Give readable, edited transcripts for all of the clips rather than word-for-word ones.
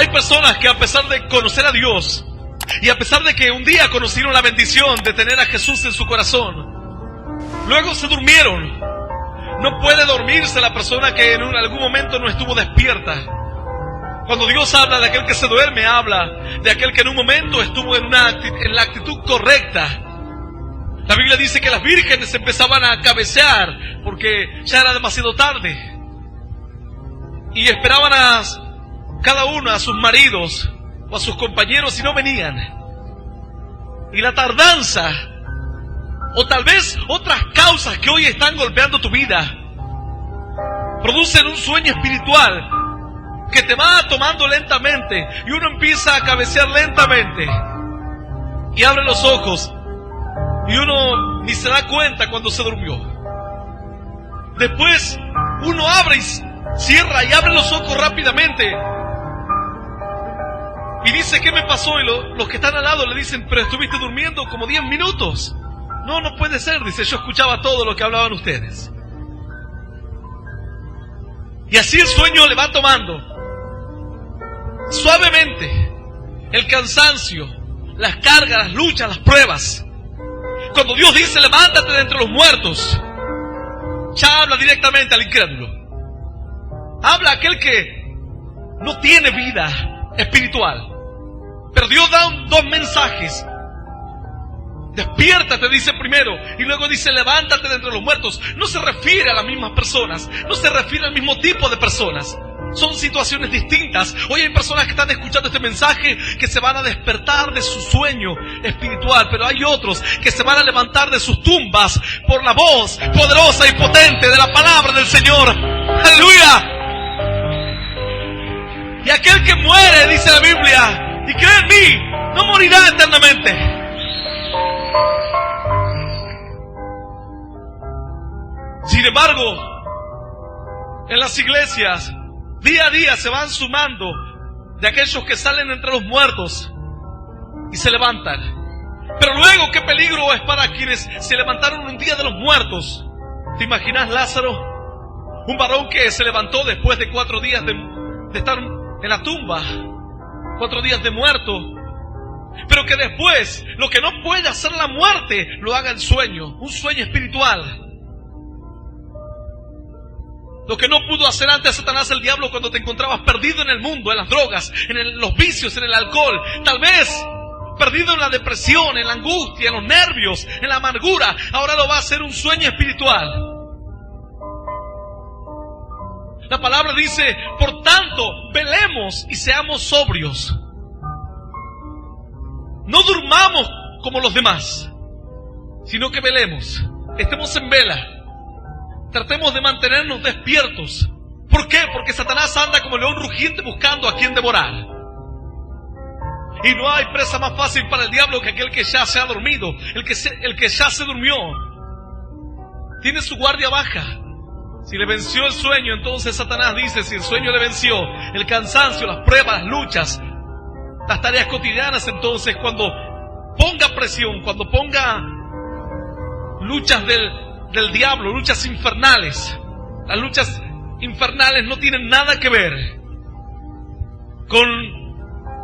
Hay personas que a pesar de conocer a Dios y a pesar de que un día conocieron la bendición de tener a Jesús en su corazón, luego se durmieron. No puede dormirse la persona que en algún momento no estuvo despierta. Cuando Dios habla de aquel que se duerme, habla de aquel que en un momento estuvo en la actitud correcta. La Biblia dice que las vírgenes empezaban a cabecear porque ya era demasiado tarde. Y esperaban a cada uno, a sus maridos o a sus compañeros, y no venían. Y la tardanza, o tal vez otras causas que hoy están golpeando tu vida, producen un sueño espiritual que te va tomando lentamente, y uno empieza a cabecear lentamente y abre los ojos y uno ni se da cuenta cuando se durmió. Después uno abre y cierra y abre los ojos rápidamente y dice: ¿qué me pasó? Y los que están al lado le dicen: pero estuviste durmiendo como 10 minutos. No, no puede ser, dice, yo escuchaba todo lo que hablaban ustedes. Y así el sueño le va tomando suavemente el cansancio, las cargas, las luchas, las pruebas. Cuando Dios dice: levántate de entre los muertos, ya habla directamente al incrédulo. Habla a aquel que no tiene vida espiritual. Pero Dios da dos mensajes. Despiértate, dice primero, y luego dice: levántate de entre los muertos. No se refiere a las mismas personas, no se refiere al mismo tipo de personas. Son situaciones distintas. Hoy hay personas que están escuchando este mensaje que se van a despertar de su sueño espiritual, pero hay otros que se van a levantar de sus tumbas por la voz poderosa y potente de la palabra del Señor. ¡Aleluya! Y aquel que muere, dice la Biblia, y cree en mí, no morirá eternamente. Sin embargo, en las iglesias, día a día se van sumando de aquellos que salen entre los muertos y se levantan. Pero luego, ¿qué peligro es para quienes se levantaron un día de los muertos? ¿Te imaginas Lázaro? Un varón que se levantó después de 4 días de estar en la tumba, 4 días de muerto, pero que después lo que no puede hacer la muerte lo haga el sueño, un sueño espiritual. Lo que no pudo hacer antes Satanás, el diablo, cuando te encontrabas perdido en el mundo, en las drogas, en los vicios, en el alcohol, tal vez perdido en la depresión, en la angustia, en los nervios, en la amargura, ahora lo va a hacer un sueño espiritual. La palabra dice: por tanto, velemos y seamos sobrios. No durmamos como los demás, sino que velemos, estemos en vela. Tratemos de mantenernos despiertos. ¿Por qué? Porque Satanás anda como león rugiente buscando a quien devorar. Y no hay presa más fácil para el diablo que aquel que ya se ha dormido, el que ya se durmió. Tiene su guardia baja. Si le venció el sueño, entonces Satanás dice: si el sueño le venció, el cansancio, las pruebas, las luchas, las tareas cotidianas, entonces cuando ponga presión, cuando ponga luchas del diablo, luchas infernales. Las luchas infernales no tienen nada que ver con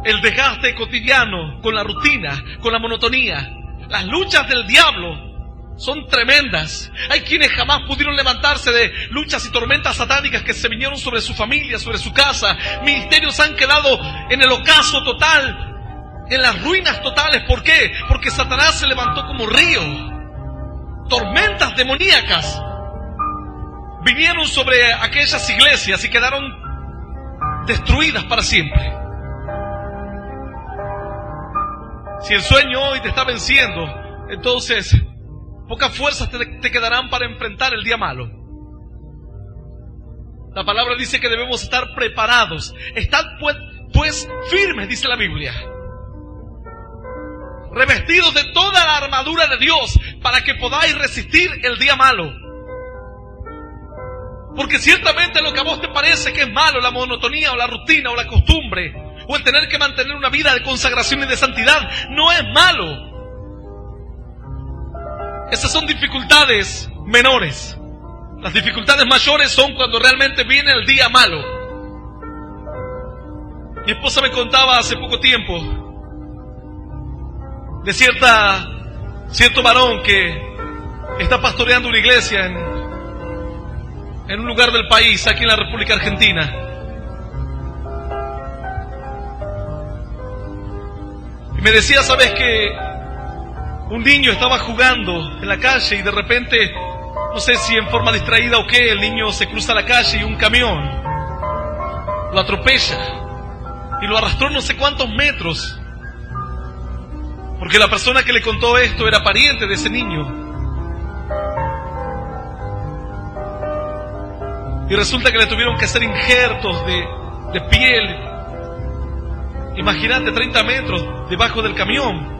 el desgaste cotidiano, con la rutina, con la monotonía. Las luchas del diablo son tremendas. Hay quienes jamás pudieron levantarse de luchas y tormentas satánicas que se vinieron sobre su familia, sobre su casa. Ministerios han quedado en el ocaso total, en las ruinas totales. ¿Por qué? Porque Satanás se levantó como río. Tormentas demoníacas vinieron sobre aquellas iglesias y quedaron destruidas para siempre. Si el sueño hoy te está venciendo, entonces pocas fuerzas te quedarán para enfrentar el día malo. La palabra dice que debemos estar preparados. Estad pues firmes, dice la Biblia, revestidos de toda la armadura de Dios, para que podáis resistir el día malo. Porque ciertamente lo que a vos te parece que es malo, la monotonía o la rutina o la costumbre, o el tener que mantener una vida de consagración y de santidad, no es malo. Esas son dificultades menores. Las dificultades mayores son cuando realmente viene el día malo. Mi esposa me contaba hace poco tiempo de cierto varón que está pastoreando una iglesia en un lugar del país, aquí en la República Argentina. Y me decía, ¿sabes qué? Un niño estaba jugando en la calle y de repente, no sé si en forma distraída o qué, el niño se cruza la calle y un camión lo atropella y lo arrastró no sé cuántos metros, porque la persona que le contó esto era pariente de ese niño. Y resulta que le tuvieron que hacer injertos de piel. Imagínate, 30 metros debajo del camión.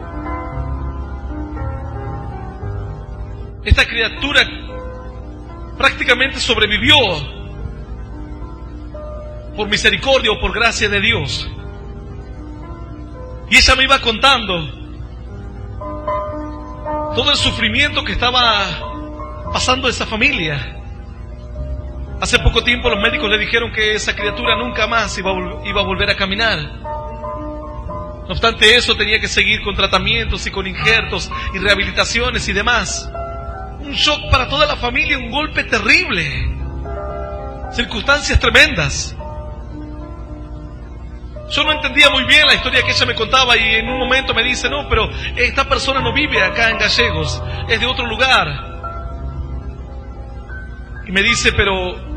Esta criatura prácticamente sobrevivió por misericordia o por gracia de Dios. Y ella me iba contando todo el sufrimiento que estaba pasando esa familia. Hace poco tiempo los médicos le dijeron que esa criatura nunca más iba a volver a caminar. No obstante eso, tenía que seguir con tratamientos y con injertos y rehabilitaciones y demás. Un shock para toda la familia, un golpe terrible. Circunstancias tremendas. Yo no entendía muy bien la historia que ella me contaba y en un momento me dice, no, pero esta persona no vive acá en Gallegos, es de otro lugar. Y me dice, pero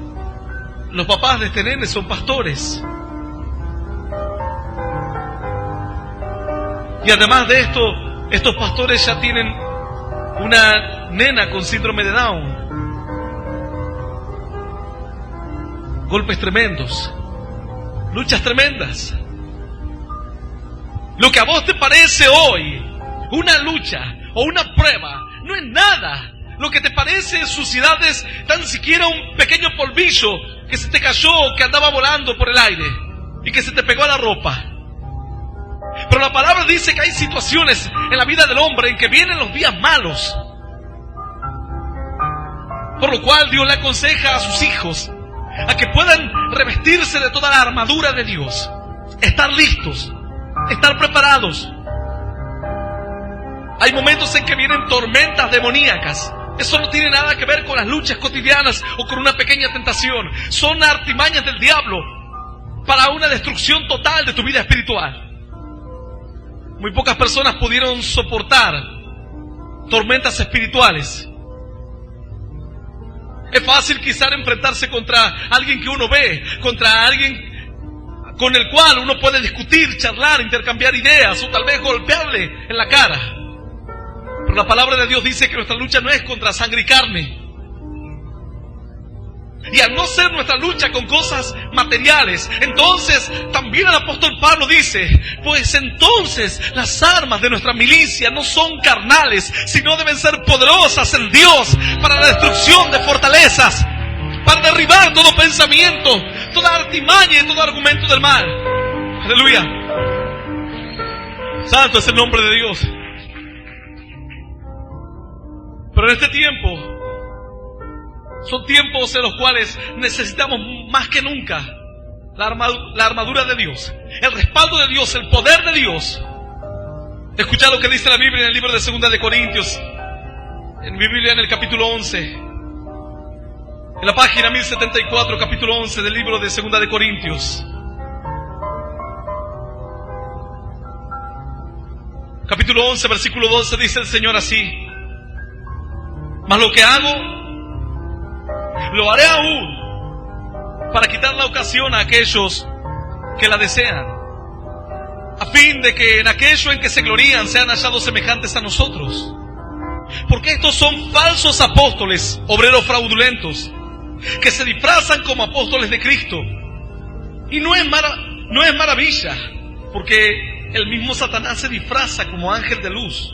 los papás de este nene son pastores. Y además de esto, estos pastores ya tienen una nena con síndrome de Down. Golpes tremendos, luchas tremendas. Lo que a vos te parece hoy una lucha o una prueba no es nada. Lo que te parece suciedad es tan siquiera un pequeño polvillo que se te cayó, que andaba volando por el aire y que se te pegó a la ropa. Pero la palabra dice que hay situaciones en la vida del hombre en que vienen los días malos, por lo cual Dios le aconseja a sus hijos a que puedan revestirse de toda la armadura de Dios, estar listos, estar preparados. Hay momentos en que vienen tormentas demoníacas. Eso no tiene nada que ver con las luchas cotidianas o con una pequeña tentación. Son artimañas del diablo para una destrucción total de tu vida espiritual. Muy pocas personas pudieron soportar tormentas espirituales. Es fácil quizás enfrentarse contra alguien que uno ve, contra alguien con el cual uno puede discutir, charlar, intercambiar ideas o tal vez golpearle en la cara. Pero la palabra de Dios dice que nuestra lucha no es contra sangre y carne. Y al no ser nuestra lucha con cosas materiales, entonces también el apóstol Pablo dice, pues entonces las armas de nuestra milicia no son carnales, sino deben ser poderosas en Dios para la destrucción de fortalezas, para derribar todo pensamiento, toda artimaña y todo argumento del mal. Aleluya. Santo es el nombre de Dios. Pero en este tiempo son tiempos en los cuales necesitamos más que nunca la armadura de Dios, el respaldo de Dios, el poder de Dios. Escucha lo que dice la Biblia en el libro de 2 de Corintios, en mi Biblia en el capítulo 11, en la página 1074, capítulo 11 del libro de 2 de Corintios. Capítulo 11, versículo 12, dice el Señor así: mas lo que hago, lo haré aún para quitar la ocasión a aquellos que la desean, a fin de que en aquello en que se glorían sean hallados semejantes a nosotros. Porque estos son falsos apóstoles, obreros fraudulentos, que se disfrazan como apóstoles de Cristo. Y no es maravilla, porque el mismo Satanás se disfraza como ángel de luz.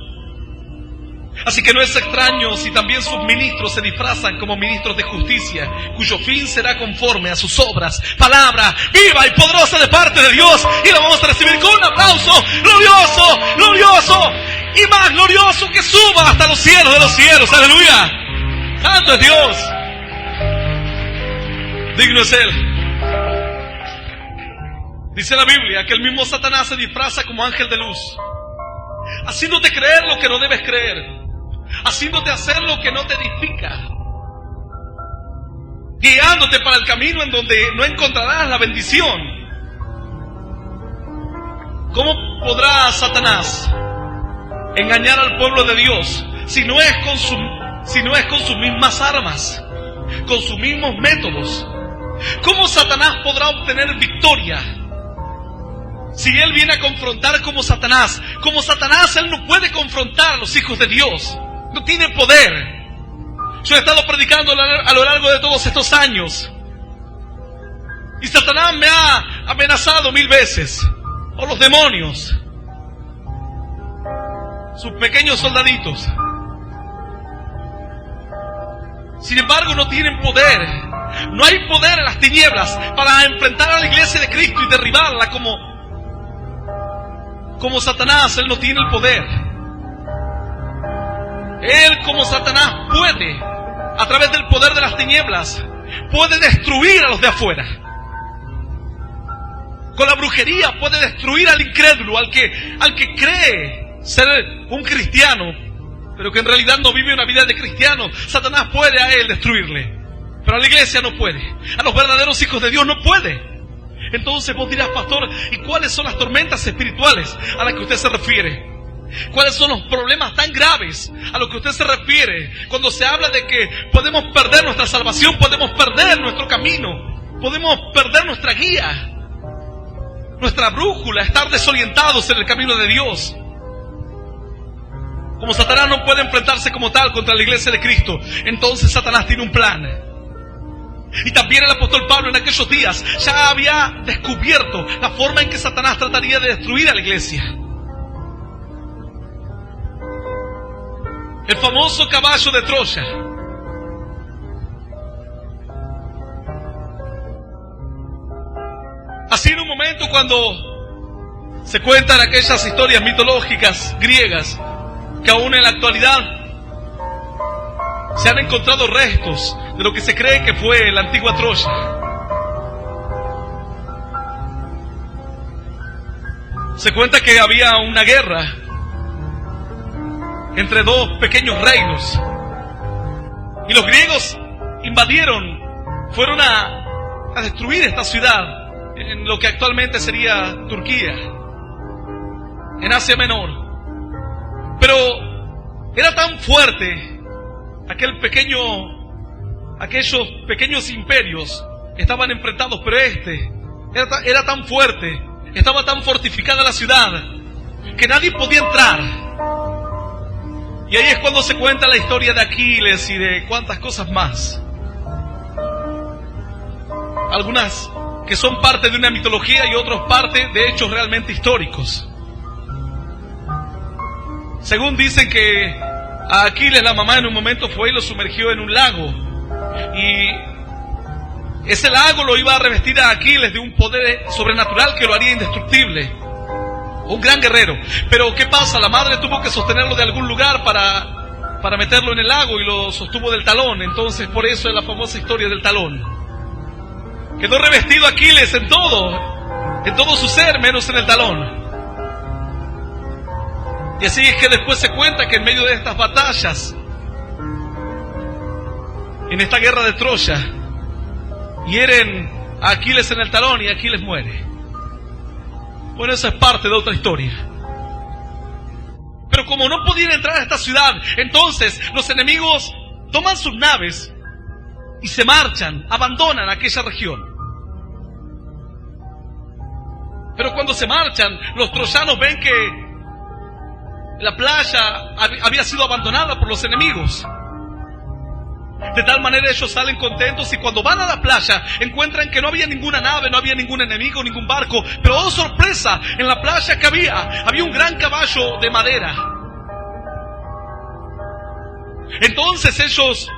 Así que no es extraño si también sus ministros se disfrazan como ministros de justicia, cuyo fin será conforme a sus obras. Palabra viva y poderosa de parte de Dios, y la vamos a recibir con un aplauso glorioso, glorioso y más glorioso que suba hasta los cielos de los cielos. Aleluya. Santo es Dios, digno es Él. Dice la Biblia que el mismo Satanás se disfraza como ángel de luz, haciéndote creer lo que no debes creer, haciéndote hacer lo que no te edifica, guiándote para el camino en donde no encontrarás la bendición. ¿Cómo podrá Satanás engañar al pueblo de Dios si no es con sus mismas armas, con sus mismos métodos? ¿Cómo Satanás podrá obtener victoria si él viene a confrontar como Satanás? Como Satanás, él no puede confrontar a los hijos de Dios. No tiene poder. Yo he estado predicando a lo largo de todos estos años, y Satanás me ha amenazado 1000 veces. O los demonios, sus pequeños soldaditos. Sin embargo, no tienen poder. No hay poder en las tinieblas para enfrentar a la iglesia de Cristo y derribarla como Satanás. Él no tiene el poder. Él, como Satanás, puede, a través del poder de las tinieblas, puede destruir a los de afuera. Con la brujería puede destruir al incrédulo, al que cree ser un cristiano, pero que en realidad no vive una vida de cristiano. Satanás puede a él destruirle, pero a la iglesia no puede. A los verdaderos hijos de Dios no puede. Entonces vos dirás, pastor, ¿y cuáles son las tormentas espirituales a las que usted se refiere? ¿Cuáles son los problemas tan graves a los que usted se refiere cuando se habla de que podemos perder nuestra salvación, podemos perder nuestro camino, podemos perder nuestra guía, nuestra brújula, estar desorientados en el camino de Dios? Como Satanás no puede enfrentarse como tal contra la iglesia de Cristo, entonces Satanás tiene un plan. Y también el apóstol Pablo en aquellos días ya había descubierto la forma en que Satanás trataría de destruir a la iglesia. El famoso caballo de Troya. Así en un momento cuando se cuentan aquellas historias mitológicas griegas, que aún en la actualidad se han encontrado restos de lo que se cree que fue la antigua Troya. Se cuenta que había una guerra entre dos pequeños reinos, y los griegos invadieron, fueron a destruir esta ciudad en lo que actualmente sería Turquía, en Asia Menor. Pero era tan fuerte aquellos pequeños imperios estaban enfrentados, pero era tan fuerte, estaba tan fortificada la ciudad que nadie podía entrar. Y ahí es cuando se cuenta la historia de Aquiles y de cuantas cosas más, algunas que son parte de una mitología y otras parte de hechos realmente históricos. Según dicen que a Aquiles la mamá en un momento fue y lo sumergió en un lago, y ese lago lo iba a revestir a Aquiles de un poder sobrenatural que lo haría indestructible, un gran guerrero. Pero ¿qué pasa? La madre tuvo que sostenerlo de algún lugar para meterlo en el lago, y lo sostuvo del talón. Entonces por eso es la famosa historia del talón. Quedó revestido Aquiles en todo su ser, menos en el talón. Y así es que después se cuenta que en medio de estas batallas, en esta guerra de Troya, hieren a Aquiles en el talón y Aquiles muere. Bueno, eso es parte de otra historia. Pero como no podían entrar a esta ciudad, entonces los enemigos toman sus naves y se marchan, abandonan aquella región. Pero cuando se marchan, los troyanos ven que la playa había sido abandonada por los enemigos. De tal manera ellos salen contentos, y cuando van a la playa encuentran que no había ninguna nave, no había ningún enemigo, ningún barco. Pero ¡oh, sorpresa! En la playa que había un gran caballo de madera. Entonces ellos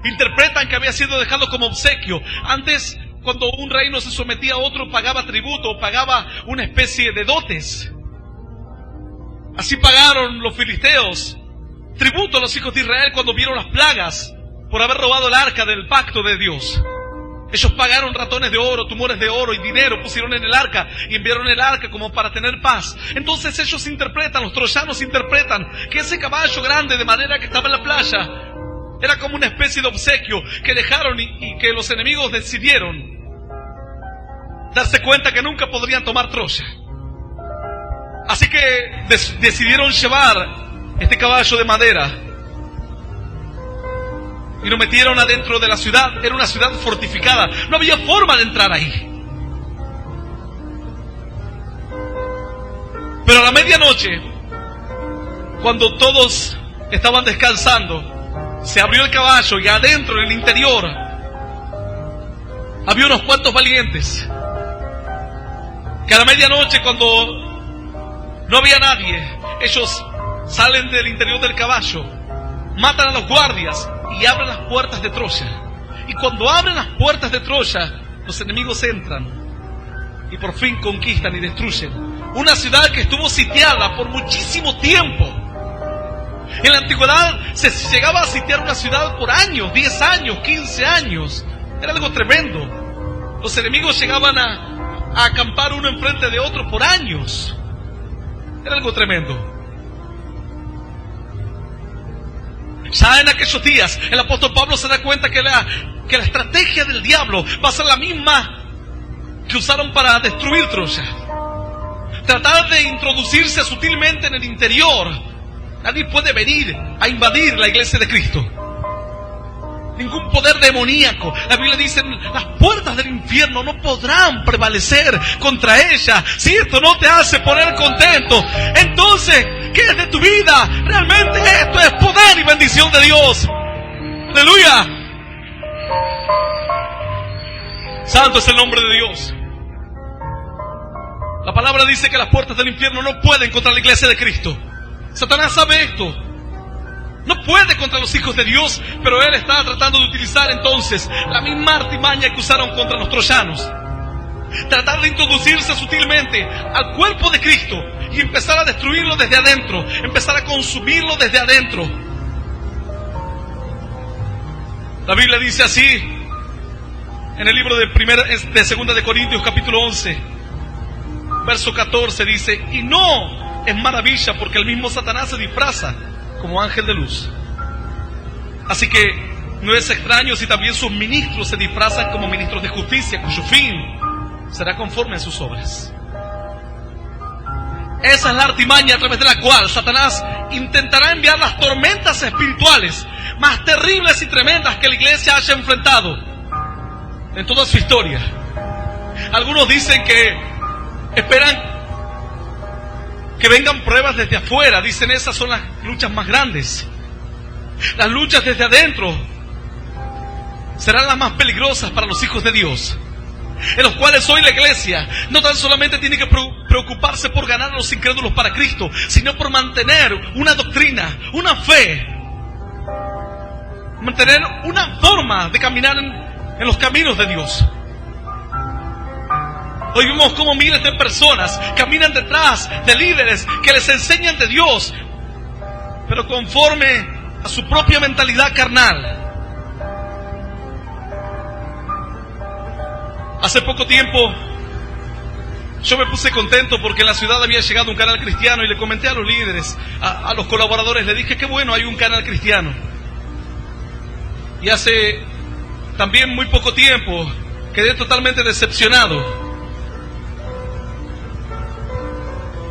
interpretan que había sido dejado como obsequio. Antes, cuando un reino se sometía a otro, pagaba tributo, pagaba una especie de dotes. Así pagaron los filisteos tributo a los hijos de Israel cuando vieron las plagas por haber robado el arca del pacto de Dios. Ellos pagaron ratones de oro, tumores de oro y dinero, pusieron en el arca y enviaron el arca como para tener paz. Entonces ellos interpretan, los troyanos interpretan que ese caballo grande de madera que estaba en la playa era como una especie de obsequio que dejaron y que los enemigos decidieron darse cuenta que nunca podrían tomar Troya. Así que decidieron llevar este caballo de madera y lo metieron adentro de la ciudad. Era una ciudad fortificada, no había forma de entrar ahí. Pero a la medianoche, cuando todos estaban descansando, se abrió el caballo y adentro, en el interior, había unos cuantos valientes que a la medianoche, cuando no había nadie, ellos salen del interior del caballo, matan a los guardias y abren las puertas de Troya. Y cuando abren las puertas de Troya, los enemigos entran y por fin conquistan y destruyen una ciudad que estuvo sitiada por muchísimo tiempo. En la antigüedad se llegaba a sitiar una ciudad por años, 10 años, 15 años. Era algo tremendo. Los enemigos llegaban a acampar uno enfrente de otro por años. Era algo tremendo. Ya en aquellos días, el apóstol Pablo se da cuenta que la estrategia del diablo va a ser la misma que usaron para destruir Troya. Tratar de introducirse sutilmente en el interior. Nadie puede venir a invadir la iglesia de Cristo. Ningún poder demoníaco. La Biblia dice, las puertas del infierno no podrán prevalecer contra ella. Si esto no te hace poner contento, entonces, ¿qué es de tu vida? Realmente esto es poder y bendición de Dios. ¡Aleluya! Santo es el nombre de Dios. La palabra dice que las puertas del infierno no pueden contra la iglesia de Cristo. Satanás sabe esto. No puede contra los hijos de Dios, pero él está tratando de utilizar entonces la misma artimaña que usaron contra los troyanos. Tratar de introducirse sutilmente al cuerpo de Cristo y empezar a destruirlo desde adentro, empezar a consumirlo desde adentro. La Biblia dice así en el libro de 2 de Corintios capítulo 11, verso 14, dice: y no es maravilla porque el mismo Satanás se disfraza como ángel de luz. Así que no es extraño si también sus ministros se disfrazan como ministros de justicia, cuyo fin será conforme a sus obras. Esa es la artimaña a través de la cual Satanás intentará enviar las tormentas espirituales más terribles y tremendas que la iglesia haya enfrentado en toda su historia. Algunos dicen que esperan que vengan pruebas desde afuera. Dicen, esas son las luchas más grandes. Las luchas desde adentro serán las más peligrosas para los hijos de Dios, en los cuales hoy la iglesia no tan solamente tiene que preocuparse por ganar a los incrédulos para Cristo, sino por mantener una doctrina, una fe, mantener una forma de caminar en los caminos de Dios. Hoy vemos cómo miles de personas caminan detrás de líderes que les enseñan de Dios, pero conforme a su propia mentalidad carnal. Hace poco tiempo yo me puse contento porque en la ciudad había llegado un canal cristiano y le comenté a los líderes, a los colaboradores, le dije: qué bueno, hay un canal cristiano. Y hace también muy poco tiempo quedé totalmente decepcionado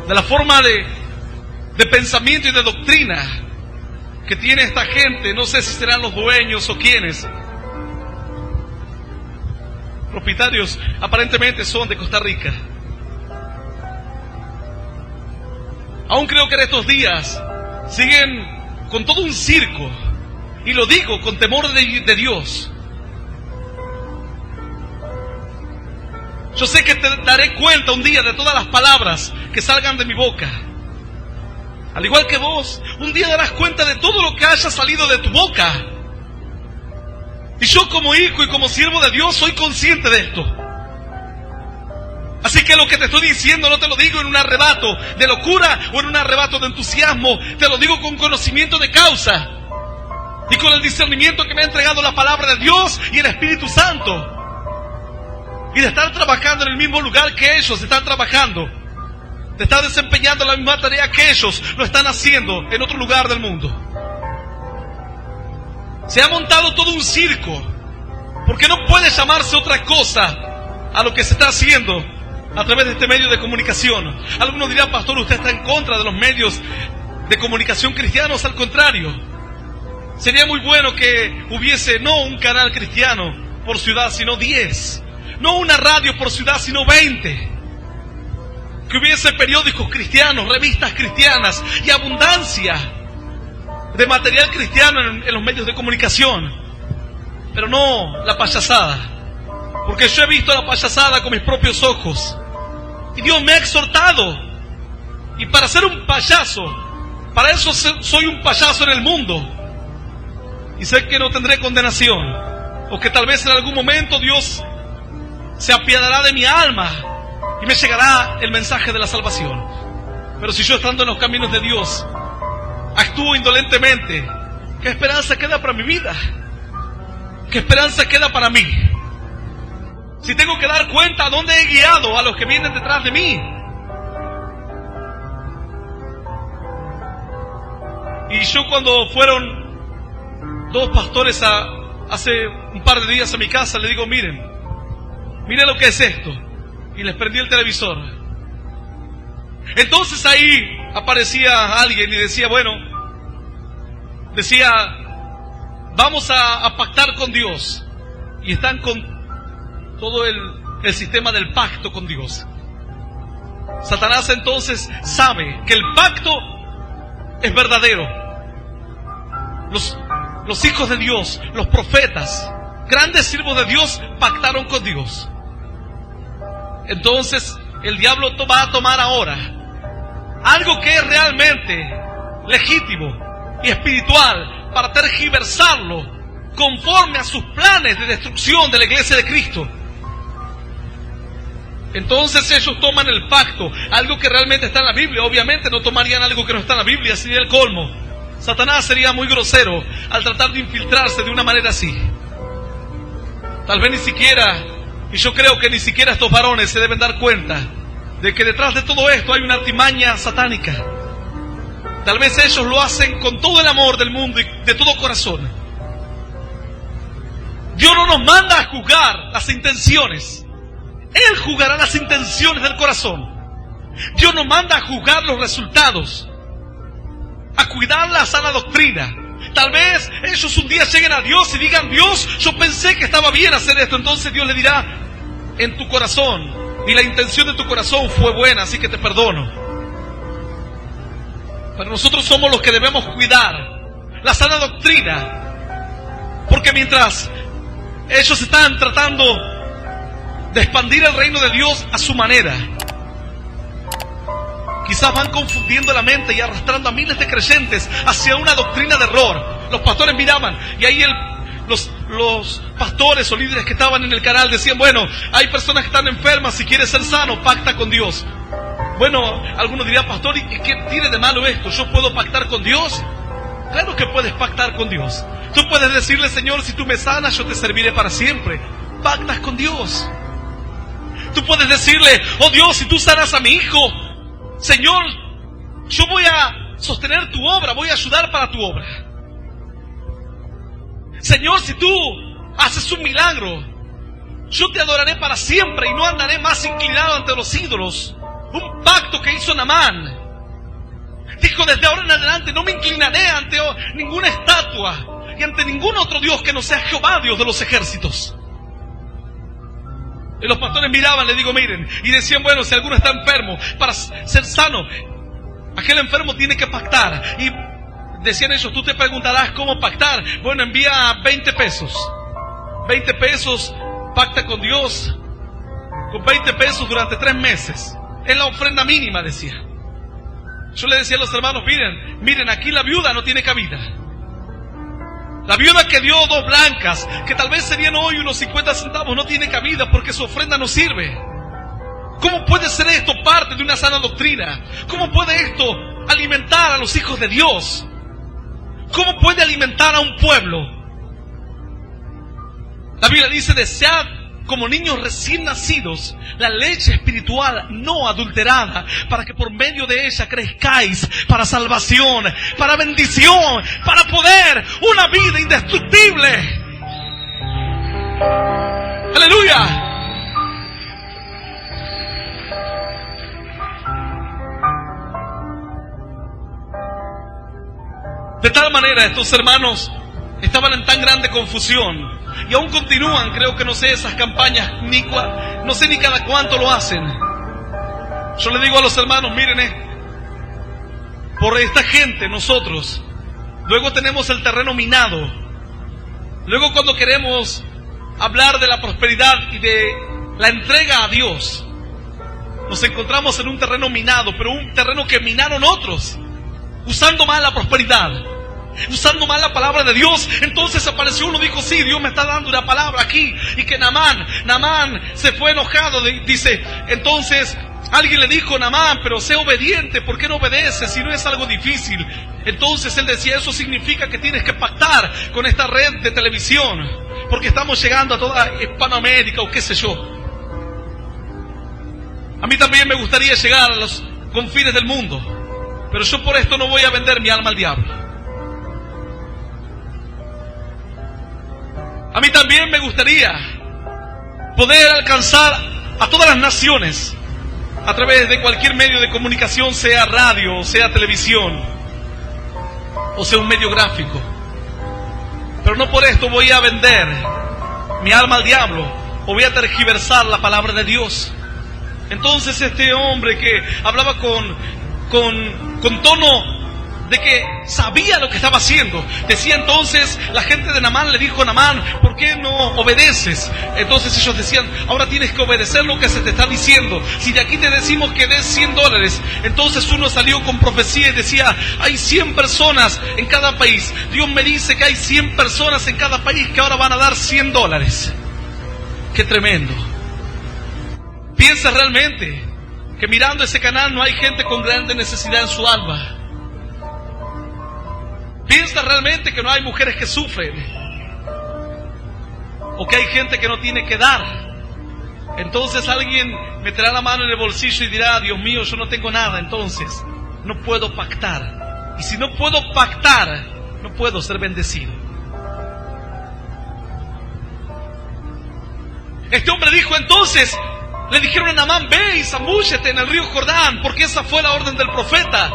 de la forma de pensamiento y de doctrina que tiene esta gente. No sé si serán los dueños o quiénes. Propietarios aparentemente son de Costa Rica. Aún creo que en estos días siguen con todo un circo, y lo digo con temor de Dios. Yo sé que te daré cuenta un día de todas las palabras que salgan de mi boca. Al igual que vos, un día darás cuenta de todo lo que haya salido de tu boca. Y yo, como hijo y como siervo de Dios, soy consciente de esto. Así que lo que te estoy diciendo no te lo digo en un arrebato de locura o en un arrebato de entusiasmo. Te lo digo con conocimiento de causa y con el discernimiento que me ha entregado la palabra de Dios y el Espíritu Santo. y de estar trabajando en el mismo lugar que ellos están trabajando, de estar desempeñando la misma tarea que ellos lo están haciendo en otro lugar del mundo. Se ha montado todo un circo, porque no puede llamarse otra cosa a lo que se está haciendo a través de este medio de comunicación. Algunos dirán: pastor, usted está en contra de los medios de comunicación cristianos. Al contrario, sería muy bueno que hubiese no un canal cristiano por ciudad, sino 10, no una radio por ciudad, sino 20, que hubiese periódicos cristianos, revistas cristianas y abundancia de material cristiano en los medios de comunicación, pero no la payasada, porque yo he visto la payasada con mis propios ojos y Dios me ha exhortado, y para ser un payaso, para eso soy un payaso en el mundo, y sé que no tendré condenación, o que tal vez en algún momento Dios se apiadará de mi alma y me llegará el mensaje de la salvación. Pero si yo, estando en los caminos de Dios, actúo indolentemente, ¿qué esperanza queda para mi vida? ¿Qué esperanza queda para mí? Si tengo que dar cuenta a dónde he guiado a los que vienen detrás de mí. Y yo, cuando fueron dos pastores hace un par de días a mi casa, le digo: miren lo que es esto. Y les prendí el televisor. Entonces ahí aparecía alguien y decía: vamos a pactar con Dios. Y están con todo el sistema del pacto con Dios. Satanás entonces sabe que el pacto es verdadero. Los hijos de Dios, los profetas, grandes siervos de Dios, pactaron con Dios. Entonces el diablo va a tomar ahora algo que es realmente legítimo y espiritual para tergiversarlo conforme a sus planes de destrucción de la iglesia de Cristo. Entonces ellos toman el pacto, algo que realmente está en la Biblia. Obviamente no tomarían algo que no está en la Biblia, sería el colmo. Satanás sería muy grosero al tratar de infiltrarse de una manera así. Tal vez ni siquiera, y yo creo que ni siquiera estos varones se deben dar cuenta de que detrás de todo esto hay una artimaña satánica. Tal vez ellos lo hacen con todo el amor del mundo y de todo corazón. Dios no nos manda a juzgar las intenciones. Él juzgará las intenciones del corazón. Dios nos manda a juzgar los resultados, a cuidar la sana doctrina. Tal vez ellos un día lleguen a Dios y digan: Dios, yo pensé que estaba bien hacer esto. Entonces Dios le dirá: en tu corazón y la intención de tu corazón fue buena, así que te perdono. Pero nosotros somos los que debemos cuidar la sana doctrina, porque mientras ellos están tratando de expandir el reino de Dios a su manera, quizás van confundiendo la mente y arrastrando a miles de creyentes hacia una doctrina de error. Los pastores miraban y ahí los pastores o líderes que estaban en el canal decían: hay personas que están enfermas, si quieres ser sano, pacta con Dios. Algunos dirían: pastor, ¿y qué tiene de malo esto? ¿Yo puedo pactar con Dios? Claro que puedes pactar con Dios. Tú puedes decirle: Señor, si tú me sanas, yo te serviré para siempre. Pactas con Dios. Tú puedes decirle: oh Dios, si tú sanas a mi hijo, Señor, yo voy a sostener tu obra, voy a ayudar para tu obra. Señor, si tú haces un milagro, yo te adoraré para siempre y no andaré más inclinado ante los ídolos. Un pacto que hizo Naamán. Dijo: desde ahora en adelante no me inclinaré ante ninguna estatua y ante ningún otro Dios que no sea Jehová, Dios de los ejércitos. Y los pastores miraban, le digo: miren, y decían: si alguno está enfermo, para ser sano, aquel enfermo tiene que pactar. Y decían ellos: tú te preguntarás cómo pactar. Envía 20 pesos. 20 pesos, pacta con Dios. Con 20 pesos durante 3 meses. Es la ofrenda mínima, decía. Yo le decía a los hermanos: miren, aquí la viuda no tiene cabida. La viuda que dio 2 blancas, que tal vez serían hoy unos 50 centavos, no tiene cabida porque su ofrenda no sirve. ¿Cómo puede ser esto parte de una sana doctrina? ¿Cómo puede esto alimentar a los hijos de Dios? ¿Cómo puede alimentar a un pueblo? La Biblia dice: desead como niños recién nacidos, la leche espiritual no adulterada, para que por medio de ella crezcáis para salvación, para bendición, para poder una vida indestructible. ¡Aleluya! De tal manera, estos hermanos estaban en tan grande confusión, y aún continúan, creo que no sé, esas campañas, no sé ni cada cuánto lo hacen. Yo le digo a los hermanos, miren, por esta gente nosotros, luego tenemos el terreno minado. Luego cuando queremos hablar de la prosperidad y de la entrega a Dios, nos encontramos en un terreno minado, pero un terreno que minaron otros, usando mal la prosperidad, usando mal la palabra de Dios. Entonces apareció uno y dijo, sí, Dios me está dando una palabra aquí, y que Naamán se fue enojado, dice, entonces alguien le dijo, Naamán, pero sé obediente, ¿por qué no obedeces si no es algo difícil? Entonces él decía, eso significa que tienes que pactar con esta red de televisión, porque estamos llegando a toda Hispanoamérica o qué sé yo. A mí también me gustaría llegar a los confines del mundo, pero yo por esto no voy a vender mi alma al diablo. A mí también me gustaría poder alcanzar a todas las naciones a través de cualquier medio de comunicación, sea radio, o sea televisión, o sea un medio gráfico. Pero no por esto voy a vender mi alma al diablo, o voy a tergiversar la palabra de Dios. Entonces este hombre que hablaba con tono de que sabía lo que estaba haciendo, decía entonces, la gente de Naamán le dijo a Naamán, ¿por qué no obedeces? Entonces ellos decían, ahora tienes que obedecer lo que se te está diciendo. Si de aquí te decimos que des $100, entonces uno salió con profecía y decía, hay 100 personas en cada país. Dios me dice que hay 100 personas en cada país que ahora van a dar $100. ¡Qué tremendo! Piensa realmente que mirando ese canal no hay gente con grande necesidad en su alma. Piensa realmente que no hay mujeres que sufren, o que hay gente que no tiene que dar. Entonces alguien meterá la mano en el bolsillo y dirá, Dios mío, yo no tengo nada, entonces no puedo pactar. Y si no puedo pactar, no puedo ser bendecido. Este hombre dijo entonces, le dijeron a Naamán, ve y zambúllete en el río Jordán, porque esa fue la orden del profeta.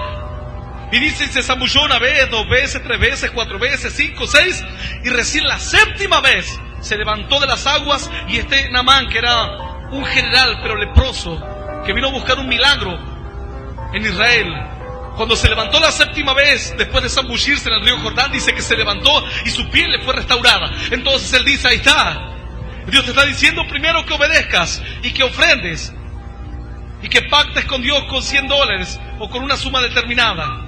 Y dice, se zambulló una vez, 2 veces, 3 veces, 4 veces, 5, 6, y recién la 7ª vez se levantó de las aguas, y este Naamán, que era un general pero leproso, que vino a buscar un milagro en Israel, cuando se levantó la 7ª vez, después de zambullirse en el río Jordán, dice que se levantó y su piel le fue restaurada. Entonces él dice, ahí está, Dios te está diciendo primero que obedezcas y que ofrendes y que pactes con Dios con $100 o con una suma determinada.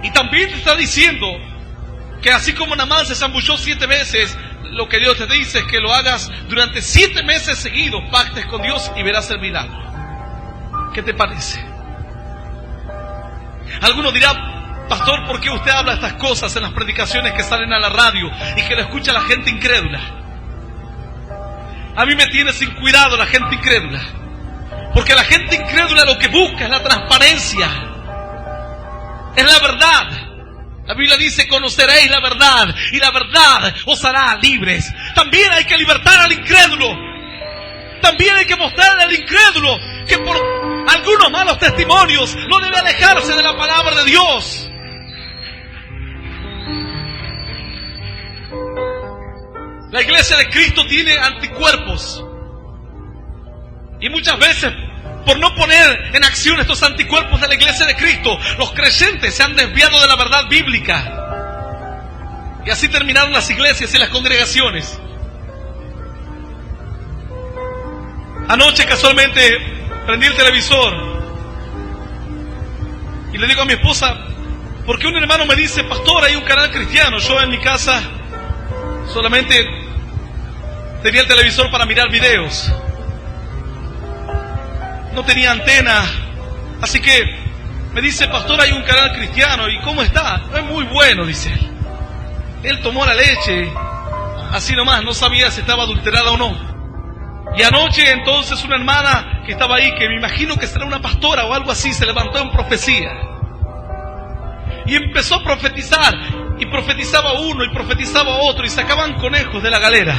Y también te está diciendo que así como Naamán se zambulló 7 veces, lo que Dios te dice es que lo hagas durante 7 meses seguidos, pactes con Dios y verás el milagro. ¿Qué te parece? Alguno dirá, pastor, ¿por qué usted habla estas cosas en las predicaciones que salen a la radio y que lo escucha la gente incrédula? A mí me tiene sin cuidado la gente incrédula, porque la gente incrédula lo que busca es la transparencia, es la verdad. La Biblia dice, conoceréis la verdad y la verdad os hará libres. También hay que libertar al incrédulo. También hay que mostrarle al incrédulo que por algunos malos testimonios no debe alejarse de la palabra de Dios. La iglesia de Cristo tiene anticuerpos, y muchas veces, por no poner en acción estos anticuerpos de la iglesia de Cristo, los creyentes se han desviado de la verdad bíblica, y así terminaron las iglesias y las congregaciones. Anoche casualmente prendí el televisor y le digo a mi esposa, porque un hermano me dice, pastor, hay un canal cristiano. Yo en mi casa solamente tenía el televisor para mirar videos, no tenía antena, así que me dice, pastor, hay un canal cristiano. ¿Y cómo está? Es muy bueno, dice él. Él tomó la leche así nomás, no sabía si estaba adulterada o no. Y anoche entonces una hermana que estaba ahí, que me imagino que será una pastora o algo así, se levantó en profecía. Y empezó a profetizar, y profetizaba uno, y profetizaba otro, y sacaban conejos de la galera.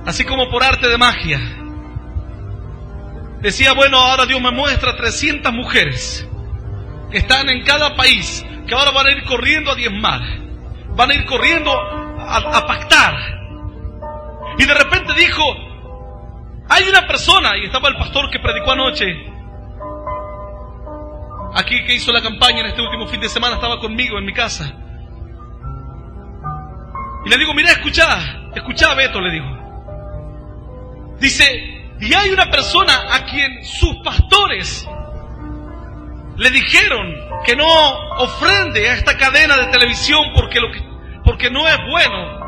Así como por arte de magia. Decía, bueno, ahora Dios me muestra 300 mujeres que están en cada país, que ahora van a ir corriendo a diezmar, van a ir corriendo a pactar. Y de repente dijo, hay una persona, y estaba el pastor que predicó anoche, aquí que hizo la campaña en este último fin de semana, estaba conmigo en mi casa. Y le digo, mira, escuchá Beto, le digo. Dice, y hay una persona a quien sus pastores le dijeron que no ofrende a esta cadena de televisión porque no es bueno.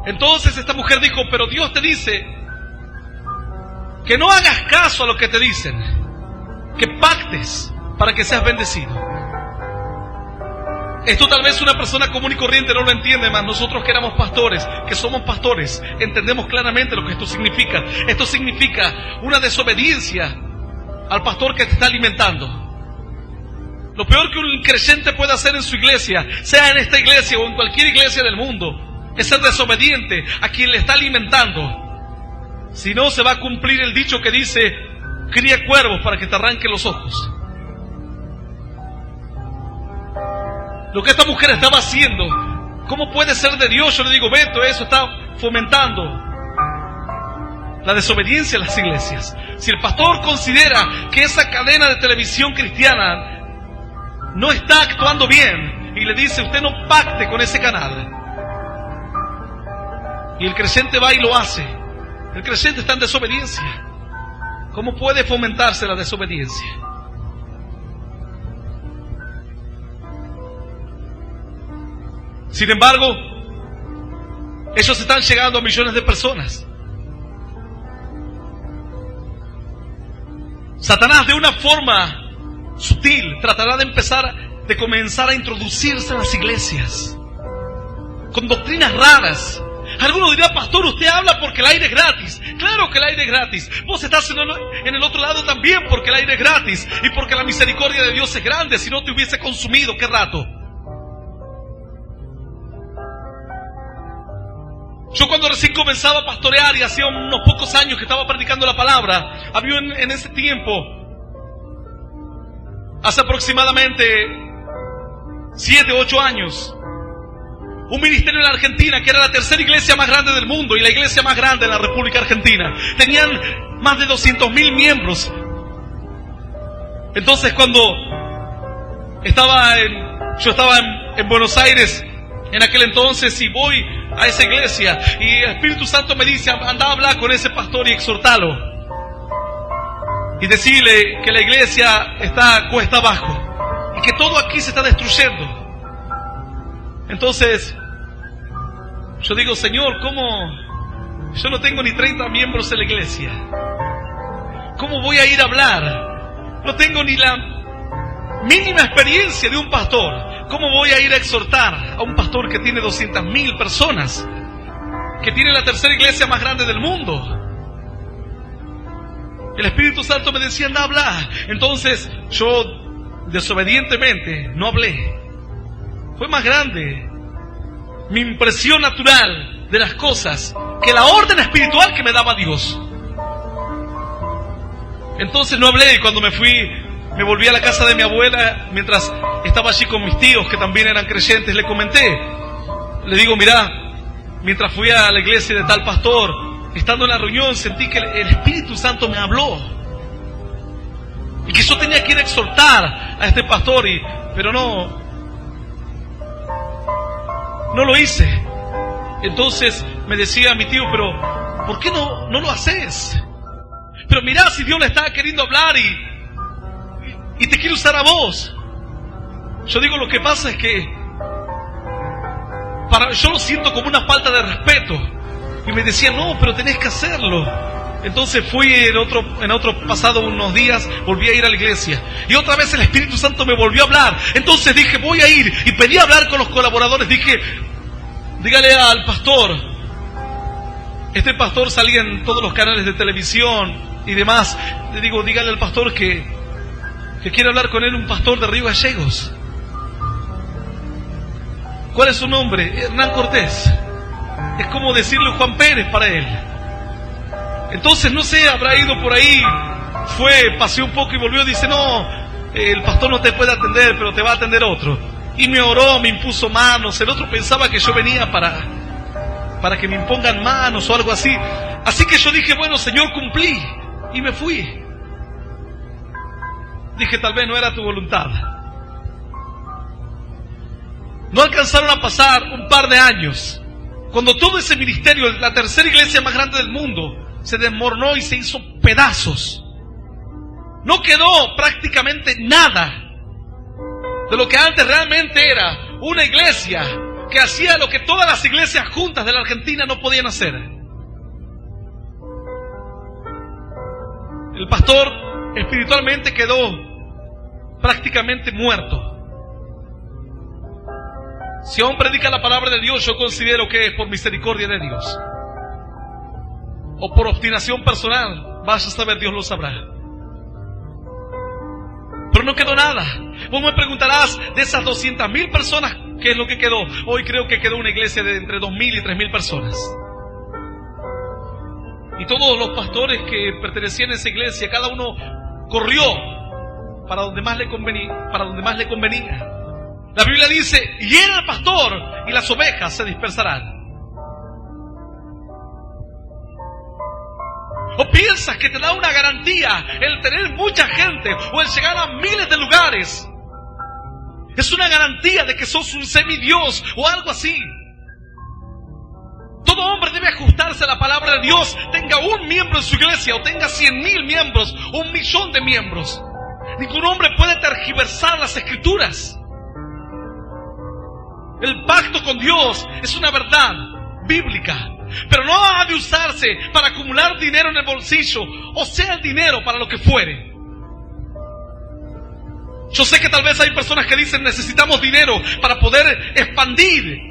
Entonces esta mujer dijo, pero Dios te dice que no hagas caso a lo que te dicen, que pactes para que seas bendecido. Esto tal vez una persona común y corriente no lo entiende, mas nosotros que éramos pastores, que somos pastores, entendemos claramente lo que esto significa. Esto significa una desobediencia al pastor que te está alimentando. Lo peor que un creyente puede hacer en su iglesia, sea en esta iglesia o en cualquier iglesia del mundo, es ser desobediente a quien le está alimentando. Si no, se va a cumplir el dicho que dice, cría cuervos para que te arranquen los ojos. Lo que esta mujer estaba haciendo, ¿cómo puede ser de Dios? Yo le digo, Beto, eso está fomentando la desobediencia a las iglesias. Si el pastor considera que esa cadena de televisión cristiana no está actuando bien y le dice, usted no pacte con ese canal, y el creyente va y lo hace, el creyente está en desobediencia. ¿Cómo puede fomentarse la desobediencia? Sin embargo, ellos están llegando a millones de personas. Satanás, de una forma sutil, tratará de comenzar a introducirse en las iglesias con doctrinas raras. Alguno dirá, pastor, usted habla porque el aire es gratis. Claro que el aire es gratis. Vos estás en el otro lado también porque el aire es gratis y porque la misericordia de Dios es grande. Si no te hubiese consumido, ¿qué rato? Yo cuando recién comenzaba a pastorear y hacía unos pocos años que estaba predicando la palabra, había en ese tiempo, hace aproximadamente 7 u 8 años, un ministerio en la Argentina que era la tercera iglesia más grande del mundo y la iglesia más grande en la República Argentina. Tenían más de 200.000 miembros. Entonces cuando yo estaba en Buenos Aires en aquel entonces y voy a esa iglesia y el Espíritu Santo me dice, anda a hablar con ese pastor y exhortalo y decirle que la iglesia está cuesta abajo y que todo aquí se está destruyendo. Entonces yo digo, Señor, ¿cómo? Yo no tengo ni 30 miembros en la iglesia. ¿Cómo voy a ir a hablar? No tengo ni la mínima experiencia de un pastor. ¿Cómo voy a ir a exhortar a un pastor que tiene 200.000 personas? Que tiene la tercera iglesia más grande del mundo. El Espíritu Santo me decía, anda a hablar. Entonces yo desobedientemente no hablé. Fue más grande mi impresión natural de las cosas que la orden espiritual que me daba Dios. Entonces no hablé y cuando me volví a la casa de mi abuela, mientras estaba allí con mis tíos que también eran creyentes, le comenté, le digo, mirá, mientras fui a la iglesia de tal pastor, estando en la reunión sentí que el Espíritu Santo me habló y que yo tenía que ir a exhortar a este pastor, pero no lo hice. Entonces me decía mi tío, pero ¿por qué no lo haces? Pero mirá, si Dios le estaba queriendo hablar y te quiere usar a vos. Yo digo, lo que pasa es que yo lo siento como una falta de respeto. Y me decía, no, pero tenés que hacerlo. Entonces fui en otro pasado unos días, volví a ir a la iglesia. Y otra vez el Espíritu Santo me volvió a hablar. Entonces dije, voy a ir. Y pedí hablar con los colaboradores. Dije, dígale al pastor. Este pastor salía en todos los canales de televisión y demás. Le digo, dígale al pastor que quiere hablar con él, un pastor de Río Gallegos. ¿Cuál es su nombre? Hernán Cortés. Es como decirle Juan Pérez para él. Entonces, no sé, habrá ido por ahí, paseó un poco y volvió, dice, no, el pastor no te puede atender, pero te va a atender otro. Y me oró, me impuso manos, el otro pensaba que yo venía para que me impongan manos o algo así. Así que yo dije, bueno, Señor, cumplí, y me fui. Dije, tal vez no era tu voluntad. No alcanzaron a pasar un par de años, cuando todo ese ministerio, la tercera iglesia más grande del mundo, se desmoronó y se hizo pedazos. No quedó prácticamente nada de lo que antes realmente era una iglesia que hacía lo que todas las iglesias juntas de la Argentina no podían hacer. El pastor espiritualmente quedó prácticamente muerto. Si aún predica la palabra de Dios, yo considero que es por misericordia de Dios. O por obstinación personal, vaya a saber, Dios lo sabrá. Pero no quedó nada. Vos me preguntarás, de esas 200.000 personas, ¿qué es lo que quedó? Hoy creo que quedó una iglesia de entre 2.000 y 3.000 personas. Y todos los pastores que pertenecían a esa iglesia, cada uno corrió para donde más le convenía. La Biblia dice, hiera al pastor y las ovejas se dispersarán. ¿O piensas que te da una garantía el tener mucha gente o el llegar a miles de lugares? Es una garantía de que sos un semidios o algo así. Todo hombre debe ajustarse a la palabra de Dios, tenga un miembro en su iglesia o tenga 100.000 miembros o 1.000.000 de miembros. Ningún hombre puede tergiversar las escrituras. El pacto con Dios es una verdad bíblica, pero no ha de usarse para acumular dinero en el bolsillo, o sea, el dinero para lo que fuere. Yo sé que tal vez hay personas que dicen, necesitamos dinero para poder expandir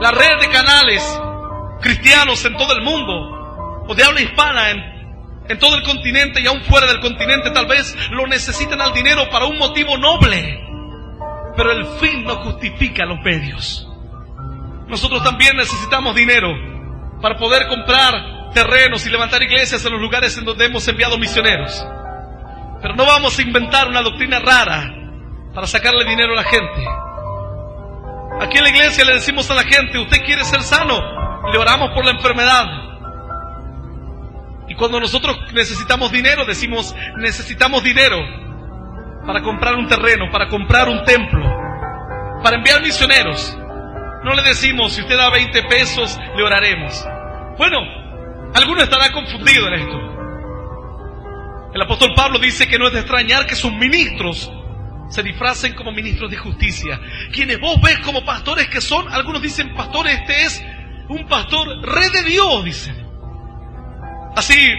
la red de canales cristianos en todo el mundo, o de habla hispana en todo el continente y aún fuera del continente. Tal vez lo necesitan al dinero para un motivo noble, pero el fin no justifica los medios. Nosotros también necesitamos dinero para poder comprar terrenos y levantar iglesias en los lugares en donde hemos enviado misioneros. Pero no vamos a inventar una doctrina rara para sacarle dinero a la gente. Aquí en la iglesia le decimos a la gente, usted quiere ser sano, le oramos por la enfermedad. Y cuando nosotros necesitamos dinero, decimos, necesitamos dinero para comprar un terreno, para comprar un templo, para enviar misioneros. No le decimos, si usted da 20 pesos, le oraremos. Bueno, alguno estará confundido en esto. El apóstol Pablo dice que no es de extrañar que sus ministros se disfracen como ministros de justicia. Quienes vos ves como pastores que son, algunos dicen, pastores, este es un pastor rey de Dios, dicen. Así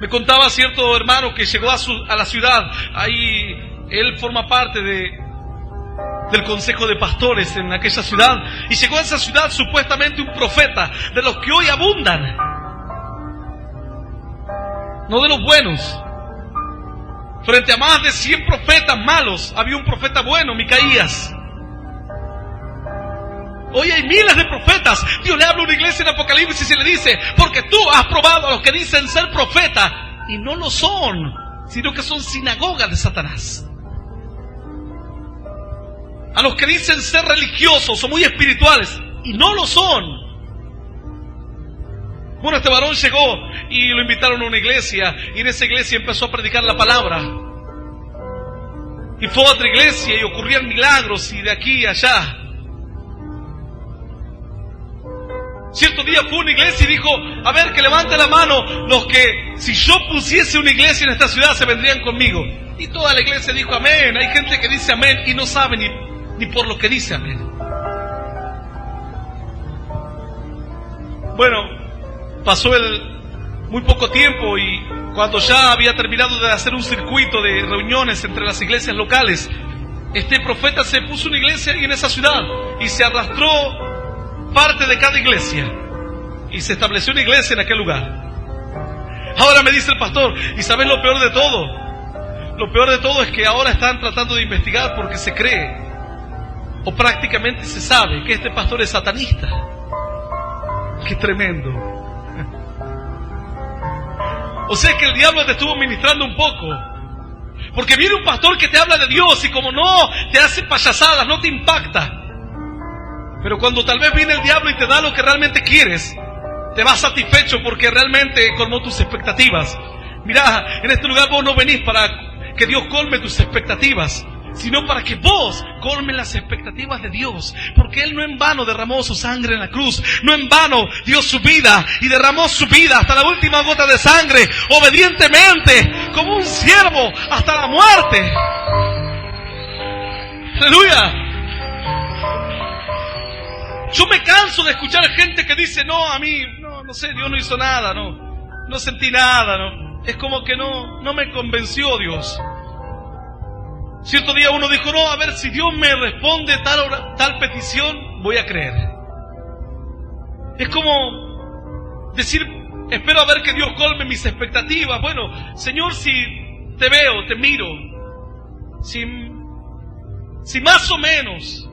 me contaba cierto hermano que llegó a la ciudad. Ahí él forma parte del consejo de pastores en aquella ciudad, y llegó a esa ciudad supuestamente un profeta de los que hoy abundan, no de los buenos. Frente a más de 100 profetas malos había un profeta bueno, Micaías. Hoy hay miles de profetas. Dios le habla a una iglesia en Apocalipsis y le dice, porque tú has probado a los que dicen ser profeta y no lo son, sino que son sinagogas de Satanás. A los que dicen ser religiosos o muy espirituales y no lo son. Bueno, este varón llegó y lo invitaron a una iglesia, y en esa iglesia empezó a predicar la palabra. Y fue a otra iglesia y ocurrían milagros, y de aquí y allá. Cierto día fue a una iglesia y dijo, a ver, que levante la mano los que, si yo pusiese una iglesia en esta ciudad, se vendrían conmigo. Y toda la iglesia dijo amén. Hay gente que dice amén y no sabe ni por lo que dice amén. Bueno, pasó muy poco tiempo y cuando ya había terminado de hacer un circuito de reuniones entre las iglesias locales, este profeta se puso una iglesia ahí en esa ciudad y se arrastró parte de cada iglesia y se estableció una iglesia en aquel lugar. Ahora me dice el pastor, ¿y sabes lo peor de todo? Lo peor de todo es que ahora están tratando de investigar porque se cree, o prácticamente se sabe, que este pastor es satanista. ¡Qué tremendo! O sea que el diablo te estuvo ministrando un poco. Porque viene un pastor que te habla de Dios y como no te hace payasadas, no te impacta. Pero cuando tal vez viene el diablo y te da lo que realmente quieres, te vas satisfecho porque realmente colmó tus expectativas. Mirá, en este lugar vos no venís para que Dios colme tus expectativas, sino para que vos colmes las expectativas de Dios. Porque Él no en vano derramó su sangre en la cruz, no en vano dio su vida y derramó su vida hasta la última gota de sangre, obedientemente, como un siervo hasta la muerte. ¡Aleluya! Yo me canso de escuchar gente que dice, no, a mí, no sé, Dios no hizo nada, no sentí nada, no. Es como que no me convenció Dios. Cierto día uno dijo, no, a ver, si Dios me responde tal petición, voy a creer. Es como decir, espero a ver que Dios colme mis expectativas. Bueno, Señor, si te veo, te miro, si más o menos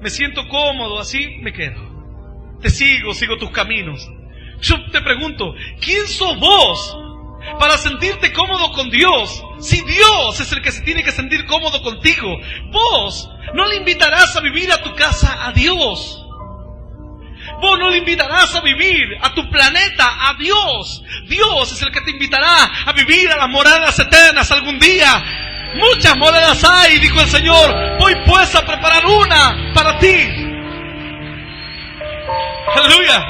me siento cómodo, así me quedo. Te sigo tus caminos. Yo te pregunto, ¿quién sos vos para sentirte cómodo con Dios? Si Dios es el que se tiene que sentir cómodo contigo, vos no le invitarás a vivir a tu casa a Dios. Vos no le invitarás a vivir a tu planeta a Dios. Dios es el que te invitará a vivir a las moradas eternas algún día. Muchas moradas hay, dijo el Señor. Voy pues a preparar una para ti. Aleluya.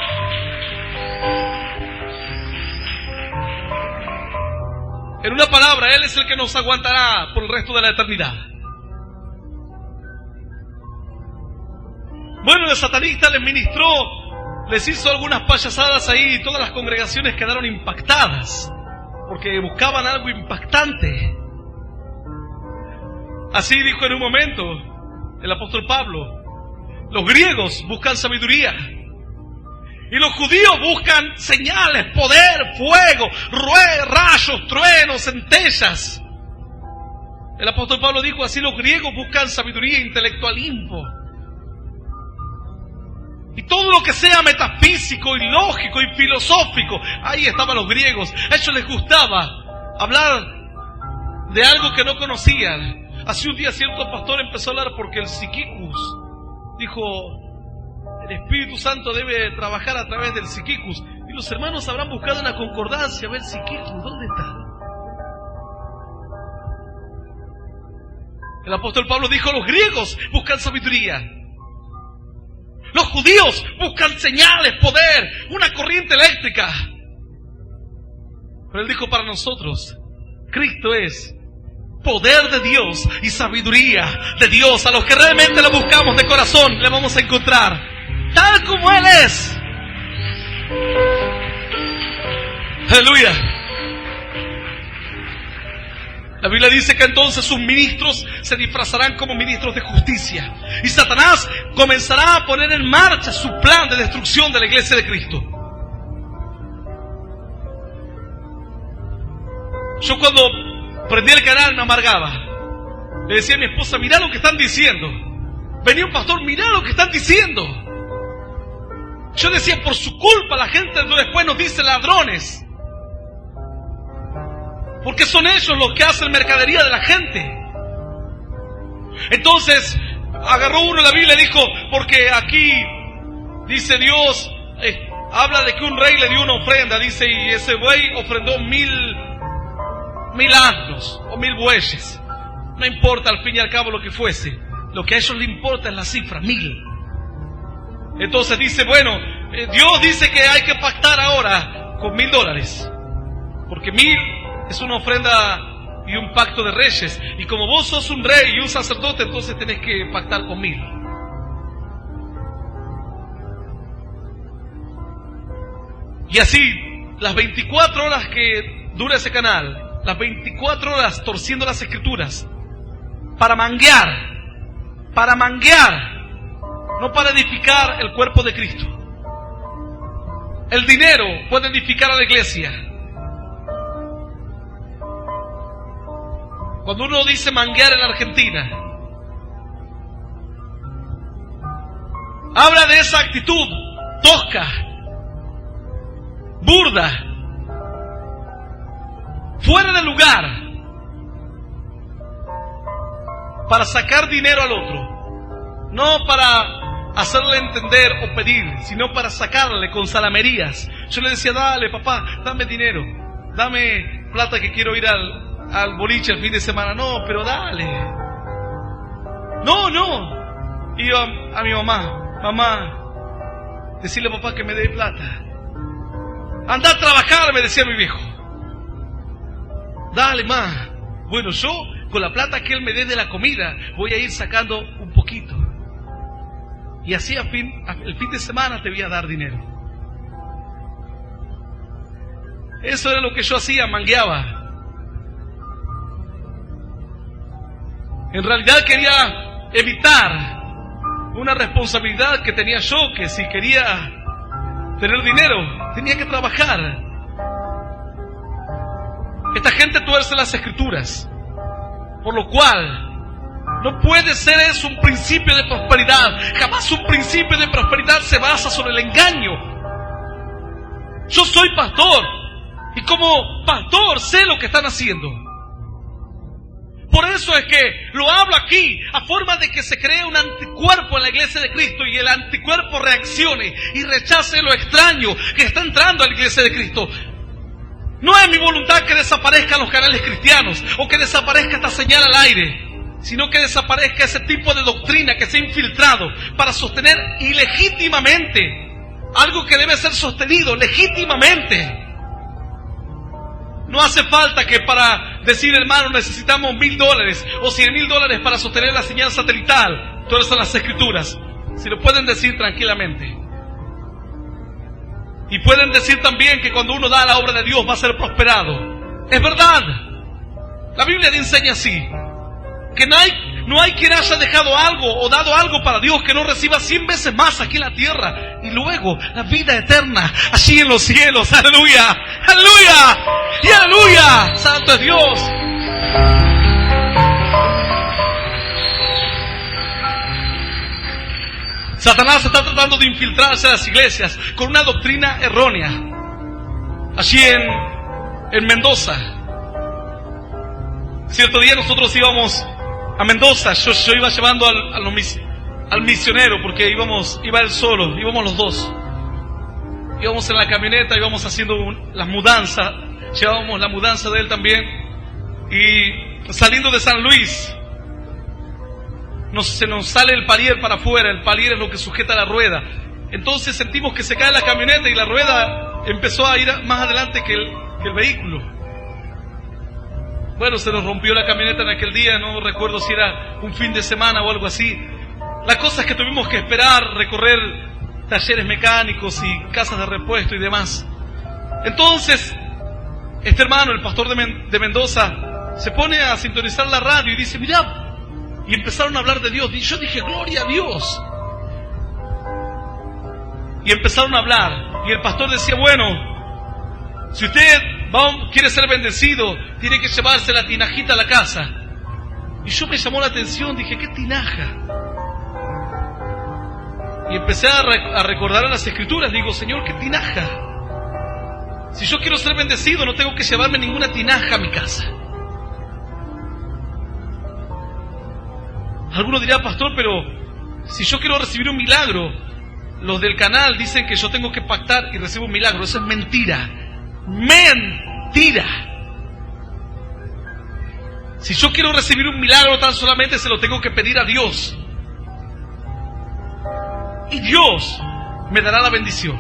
En una palabra, Él es el que nos aguantará por el resto de la eternidad. Bueno, el satanista les ministró, les hizo algunas payasadas ahí y todas las congregaciones quedaron impactadas porque buscaban algo impactante. Así dijo en un momento el apóstol Pablo, los griegos buscan sabiduría y los judíos buscan señales, poder, fuego, rayos, truenos, centellas. El apóstol Pablo dijo así, los griegos buscan sabiduría, intelectualismo. Y todo lo que sea metafísico y lógico y filosófico, ahí estaban los griegos. A ellos les gustaba hablar de algo que no conocían. Así un día cierto pastor empezó a hablar porque el psiquicus dijo, el Espíritu Santo debe trabajar a través del psiquicus. Y los hermanos habrán buscado una concordancia, a ver psiquicus, ¿dónde está? El apóstol Pablo dijo, los griegos buscan sabiduría. Los judíos buscan señales, poder, una corriente eléctrica. Pero él dijo para nosotros, Cristo es poder de Dios y sabiduría de Dios. A los que realmente lo buscamos de corazón, le vamos a encontrar tal como Él es. Aleluya. La Biblia dice que entonces sus ministros se disfrazarán como ministros de justicia. Y Satanás comenzará a poner en marcha su plan de destrucción de la iglesia de Cristo. Yo cuando prendí el canal me amargaba. Le decía a mi esposa, mirá lo que están diciendo. Venía un pastor, mirá lo que están diciendo. Yo decía, por su culpa la gente después nos dice ladrones. Porque son ellos los que hacen mercadería de la gente. Entonces, agarró uno la Biblia y dijo, porque aquí, dice Dios, habla de que un rey le dio una ofrenda, dice, y ese buey ofrendó 1000 asnos o 1000 bueyes. No importa al fin y al cabo lo que fuese. Lo que a ellos les importa es la cifra, 1000. Entonces dice, bueno, Dios dice que hay que pactar ahora con $1000. Porque 1000 es una ofrenda y un pacto de reyes. Y como vos sos un rey y un sacerdote, entonces tenés que pactar con 1000. Y así, las 24 horas que dura ese canal, las 24 horas torciendo las escrituras, para manguear, no para edificar el cuerpo de Cristo. El dinero puede edificar a la iglesia. Cuando uno dice manguear en Argentina, habla de esa actitud tosca, burda, fuera de lugar, para sacar dinero al otro, no para hacerle entender o pedir, sino para sacarle con salamerías. Yo le decía, dale papá, dame dinero, dame plata que quiero ir al boliche el fin de semana. No, pero dale. No. Y yo a mi mamá, decirle a papá que me dé plata. Anda a trabajar, me decía mi viejo. Dale, ma. Bueno, yo con la plata que él me dé de la comida voy a ir sacando un poquito. Y así el fin de semana te voy a dar dinero. Eso era lo que yo hacía, mangueaba. En realidad quería evitar una responsabilidad que tenía yo, que si quería tener dinero, tenía que trabajar. Esta gente tuerce las escrituras, por lo cual no puede ser eso un principio de prosperidad. Jamás un principio de prosperidad se basa sobre el engaño. Yo soy pastor y como pastor sé lo que están haciendo. Por eso es que lo hablo aquí, a forma de que se cree un anticuerpo en la iglesia de Cristo y el anticuerpo reaccione y rechace lo extraño que está entrando a la iglesia de Cristo. No es mi voluntad que desaparezcan los canales cristianos o que desaparezca esta señal al aire, sino que desaparezca ese tipo de doctrina que se ha infiltrado para sostener ilegítimamente algo que debe ser sostenido legítimamente. No hace falta que para decir, hermano, necesitamos $1,000 o $100,000 para sostener la señal satelital. Todas son las escrituras. Si lo pueden decir tranquilamente. Y pueden decir también que cuando uno da a la obra de Dios va a ser prosperado. Es verdad. La Biblia enseña así. Que no hay quien haya dejado algo o dado algo para Dios que no reciba 100 veces más aquí en la tierra. Y luego la vida eterna allí en los cielos. ¡Aleluya! ¡Aleluya! ¡Y aleluya! ¡Santo es Dios! Satanás está tratando de infiltrarse a las iglesias con una doctrina errónea. Allí en Mendoza. Cierto día nosotros íbamos a Mendoza. Yo iba llevando al misionero porque iba él solo, íbamos los dos. Íbamos en la camioneta, íbamos haciendo las mudanzas, llevábamos la mudanza de él también. Y saliendo de San Luis, se nos sale el palier para afuera. El palier es lo que sujeta la rueda. Entonces sentimos que se cae la camioneta y la rueda empezó a ir más adelante que el vehículo. Bueno, se nos rompió la camioneta en aquel día, no recuerdo si era un fin de semana o algo así. La cosa es que tuvimos que esperar, recorrer talleres mecánicos y casas de repuesto y demás. Entonces, este hermano, el pastor de Mendoza, se pone a sintonizar la radio y dice, mirá, y empezaron a hablar de Dios. Y yo dije, gloria a Dios. Y empezaron a hablar, y el pastor decía, bueno, si usted quiere ser bendecido, tiene que llevarse la tinajita a la casa. Y yo me llamó la atención, dije, ¿qué tinaja? Y empecé a recordar en las escrituras, digo, Señor, ¿qué tinaja? Si yo quiero ser bendecido, no tengo que llevarme ninguna tinaja a mi casa. Alguno dirá, pastor, pero si yo quiero recibir un milagro, los del canal dicen que yo tengo que pactar y recibo un milagro. Eso es mentira. Mentira. Si yo quiero recibir un milagro, tan solamente se lo tengo que pedir a Dios. Y Dios me dará la bendición.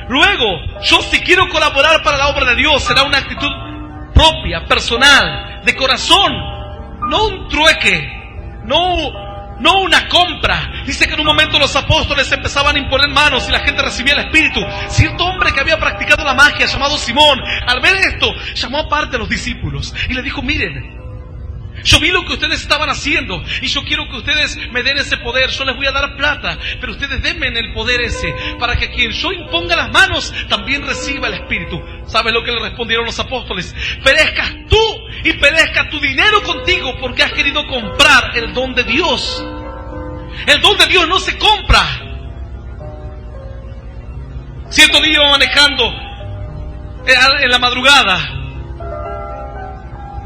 Luego, yo si quiero colaborar para la obra de Dios, será una actitud propia, personal, de corazón. No un trueque, no no una compra. Dice que en un momento los apóstoles empezaban a imponer manos y la gente recibía el Espíritu. Cierto hombre que había practicado la magia, llamado Simón, al ver esto, llamó aparte a los discípulos y le dijo: miren, yo vi lo que ustedes estaban haciendo y yo quiero que ustedes me den ese poder. Yo les voy a dar plata, pero ustedes denme el poder ese, para que quien yo imponga las manos también reciba el Espíritu. ¿Sabes lo que le respondieron los apóstoles? Perezcas tú y perezca tu dinero contigo, porque has querido comprar el don de Dios. El don de Dios no se compra. Cierto día iba manejando en la madrugada.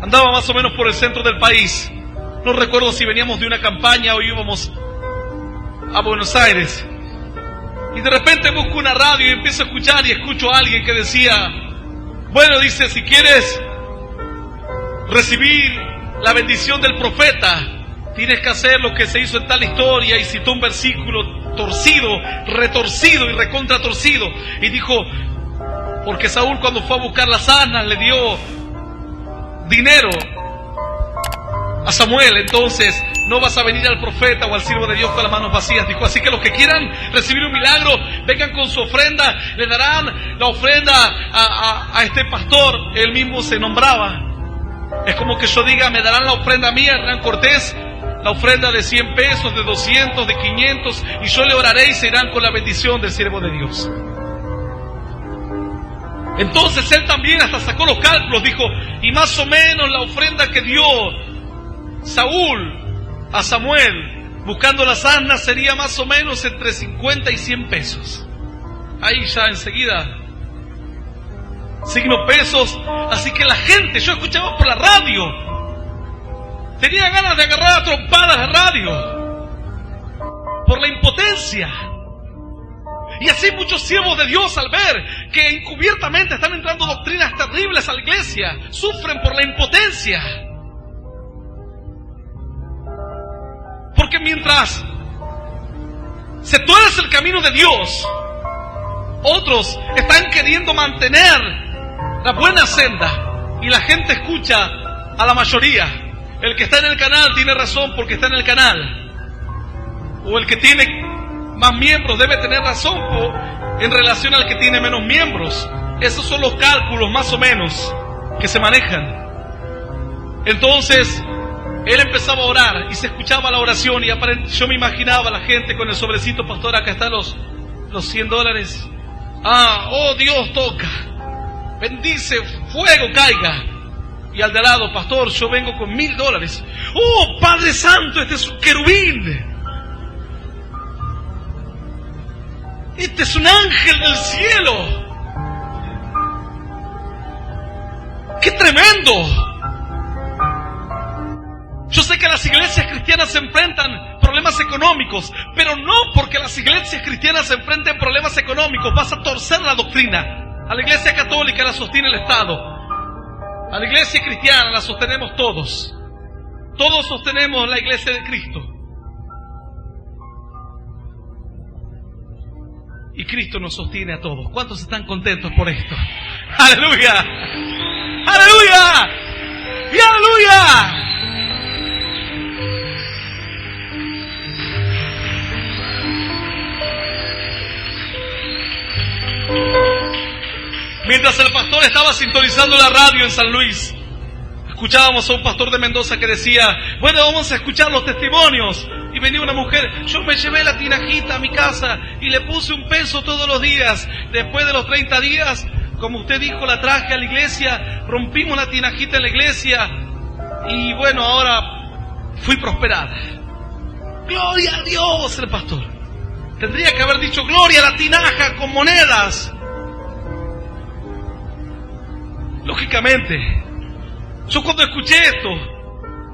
Andaba más o menos por el centro del país. No recuerdo si veníamos de una campaña o íbamos a Buenos Aires. Y de repente busco una radio y empiezo a escuchar y escucho a alguien que decía: bueno, dice, si quieres recibir la bendición del profeta, tienes que hacer lo que se hizo en tal historia, y citó un versículo torcido, retorcido y recontratorcido. Y dijo: porque Saúl, cuando fue a buscar las asnas, le dio dinero a Samuel, entonces no vas a venir al profeta o al siervo de Dios con las manos vacías. Dijo: así que los que quieran recibir un milagro, vengan con su ofrenda, le darán la ofrenda a este pastor. Él mismo se nombraba. Es como que yo diga: me darán la ofrenda mía, Hernán Cortés, la ofrenda de 100 pesos, de 200, de 500, y yo le oraré y se irán con la bendición del siervo de Dios. Entonces él también hasta sacó los cálculos, dijo: y más o menos la ofrenda que dio Saúl a Samuel buscando las asnas sería más o menos entre 50 y 100 pesos. Ahí ya enseguida signo pesos. Así que la gente, yo escuchaba por la radio, tenía ganas de agarrar a trompadas la radio por la impotencia. Y así muchos siervos de Dios, al ver que encubiertamente están entrando doctrinas terribles a la iglesia, sufren por la impotencia. Porque mientras se tuerce el camino de Dios, otros están queriendo mantener la buena senda y la gente escucha a la mayoría. El que está en el canal tiene razón porque está en el canal, o el que tiene más miembros debe tener razón en relación al que tiene menos miembros. Esos son los cálculos más o menos que se manejan. Entonces él empezaba a orar y se escuchaba la oración, y yo me imaginaba a la gente con el sobrecito: pastor, acá están los $100. Oh Dios, toca, bendice, fuego caiga. Y al de al lado: pastor, yo vengo con $1000. Oh Padre Santo, este es un querubín, este es un ángel del cielo. ¡Qué tremendo! Yo sé que las iglesias cristianas se enfrentan problemas económicos, pero no porque las iglesias cristianas se enfrenten problemas económicos vas a torcer la doctrina. A la iglesia católica la sostiene el Estado. A la iglesia cristiana la sostenemos todos. Todos sostenemos la iglesia de Cristo. Y Cristo nos sostiene a todos. ¿Cuántos están contentos por esto? ¡Aleluya! ¡Aleluya! ¡Y aleluya! Mientras el pastor estaba sintonizando la radio en San Luis, escuchábamos a un pastor de Mendoza que decía: bueno, vamos a escuchar los testimonios. Y venía una mujer: yo me llevé la tinajita a mi casa y le puse $1 todos los días. Después de los 30 días, como usted dijo, la traje a la iglesia, rompimos la tinajita en la iglesia y bueno, ahora fui prosperada. ¡Gloria a Dios! El pastor tendría que haber dicho: gloria a la tinaja con monedas. Lógicamente, yo cuando escuché esto,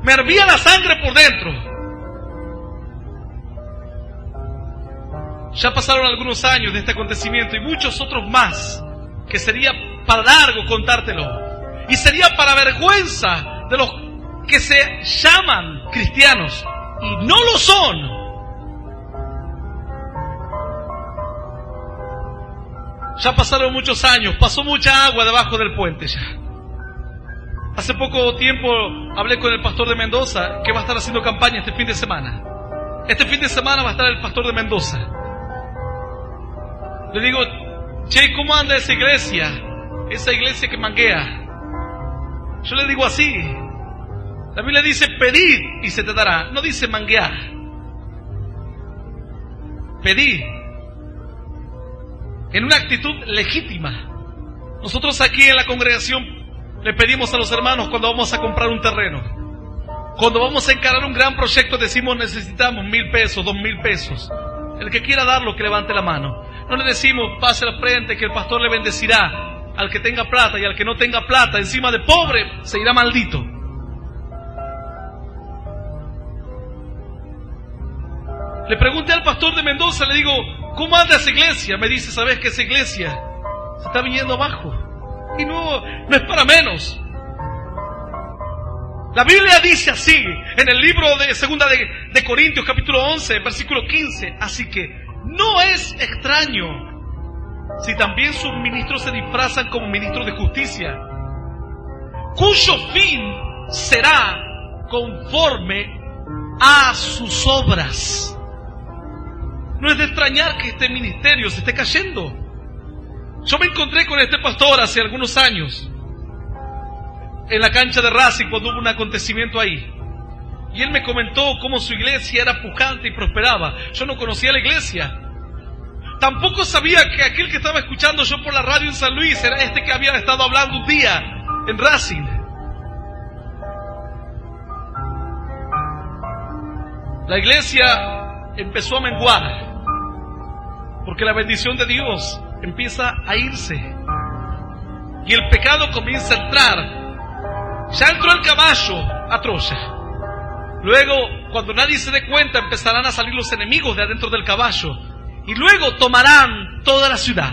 me hervía la sangre por dentro. Ya pasaron algunos años de este acontecimiento y muchos otros más, que sería para largo contártelo. Y sería para vergüenza de los que se llaman cristianos y no lo son. Ya pasaron muchos años, pasó mucha agua debajo del puente ya. Hace poco tiempo hablé con el pastor de Mendoza, que va a estar haciendo campaña este fin de semana. Este fin de semana va a estar el pastor de Mendoza. Le digo, che, ¿cómo anda esa iglesia? Esa iglesia que manguea. Yo le digo así. La Biblia dice, pedid y se te dará. No dice manguear. Pedid. En una actitud legítima. Nosotros aquí en la congregación le pedimos a los hermanos cuando vamos a comprar un terreno. Cuando vamos a encarar un gran proyecto decimos necesitamos 1,000 pesos, 2,000 pesos. El que quiera darlo que levante la mano. No le decimos pase al frente que el pastor le bendecirá al que tenga plata y al que no tenga plata encima de pobre se irá maldito. Le pregunté al pastor de Mendoza, le digo, ¿cómo anda esa iglesia? Me dice, ¿sabes que esa iglesia se está viniendo abajo? Y no es para menos. La Biblia dice así, en el libro de Segunda de Corintios, capítulo 11, versículo 15. Así que no es extraño si también sus ministros se disfrazan como ministros de justicia, cuyo fin será conforme a sus obras. No es de extrañar que este ministerio se esté cayendo. Yo me encontré con este pastor hace algunos años en la cancha de Racing cuando hubo un acontecimiento ahí. Y él me comentó cómo su iglesia era pujante y prosperaba. Yo no conocía la iglesia. Tampoco sabía que aquel que estaba escuchando yo por la radio en San Luis era este que había estado hablando un día en Racing. La iglesia empezó a menguar porque la bendición de Dios empieza a irse y el pecado comienza a entrar. Ya entró el caballo a Troya. Luego, cuando nadie se dé cuenta, empezarán a salir los enemigos de adentro del caballo y luego tomarán toda la ciudad.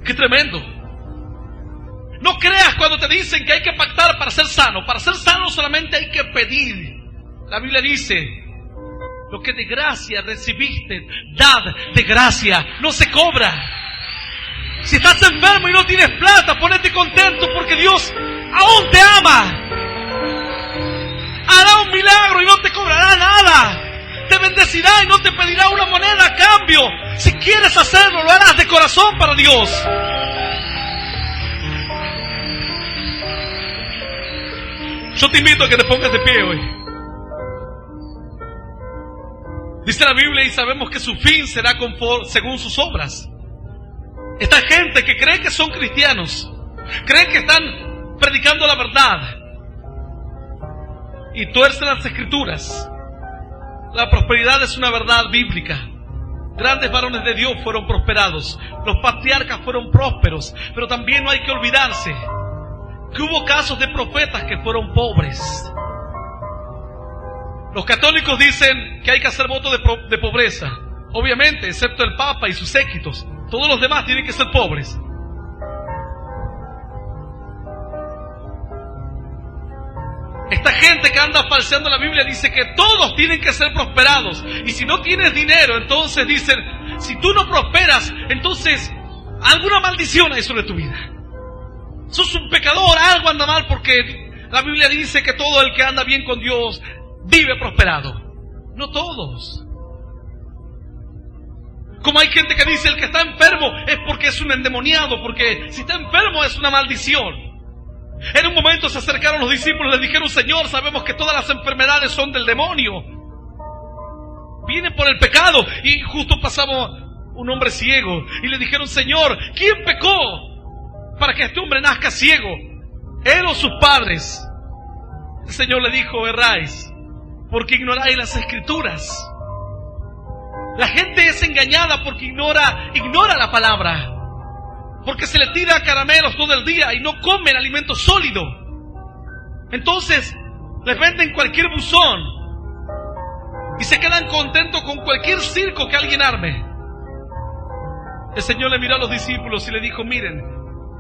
¡Qué tremendo! No creas cuando te dicen que hay que pactar para ser sano. Para ser sano solamente hay que pedir. La Biblia dice, lo que de gracia recibiste, dad de gracia, no se cobra. Si estás enfermo y no tienes plata, ponete contento porque Dios aún te ama. Hará un milagro y no te cobrará nada. Te bendecirá y no te pedirá una moneda a cambio. Si quieres hacerlo, lo harás de corazón para Dios. Yo te invito a que te pongas de pie hoy. Dice la Biblia y sabemos que su fin será según sus obras. Esta gente que cree que son cristianos, creen que están predicando la verdad y tuercen las escrituras. La prosperidad es una verdad bíblica. Grandes varones de Dios fueron prosperados, los patriarcas fueron prósperos, pero también no hay que olvidarse que hubo casos de profetas que fueron pobres. Los católicos dicen que hay que hacer voto de pobreza, obviamente, excepto el Papa y sus séquitos. Todos los demás tienen que ser pobres. Esta gente que anda falseando la Biblia dice que todos tienen que ser prosperados. Y si no tienes dinero, entonces dicen, si tú no prosperas, entonces alguna maldición hay sobre tu vida. Sos un pecador, algo anda mal, porque la Biblia dice que todo el que anda bien con Dios vive prosperado. No todos. Como hay gente que dice el que está enfermo es porque es un endemoniado, porque si está enfermo es una maldición. En un momento se acercaron los discípulos y le dijeron, Señor, sabemos que todas las enfermedades son del demonio. Vienen por el pecado. Y justo pasamos un hombre ciego y le dijeron, Señor, ¿quién pecó para que este hombre nazca ciego? ¿Él o sus padres? El Señor le dijo, erráis, porque ignoráis las escrituras. La gente es engañada porque ignora la palabra. Porque se le tira caramelos todo el día y no comen alimento sólido. Entonces les venden cualquier buzón y se quedan contentos con cualquier circo que alguien arme. El Señor le miró a los discípulos y le dijo, miren,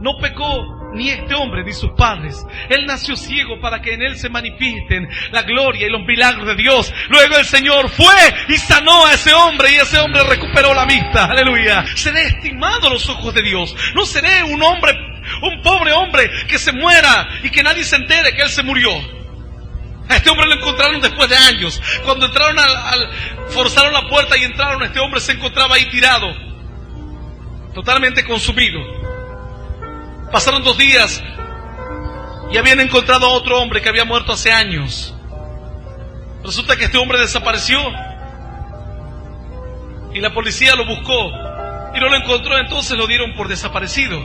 no pecó ni este hombre ni sus padres. Él nació ciego para que en él se manifiesten la gloria y los milagros de Dios. Luego el Señor fue y sanó a ese hombre y ese hombre recuperó la vista. Aleluya. Seré estimado a los ojos de Dios. No seré un pobre hombre que se muera y que nadie se entere que él se murió. A este hombre lo encontraron después de años. Cuando entraron forzaron la puerta y entraron, este hombre se encontraba ahí tirado, totalmente consumido. Pasaron 2 días y habían encontrado a otro hombre que había muerto hace años. Resulta que este hombre desapareció y la policía lo buscó y no lo encontró, entonces lo dieron por desaparecido.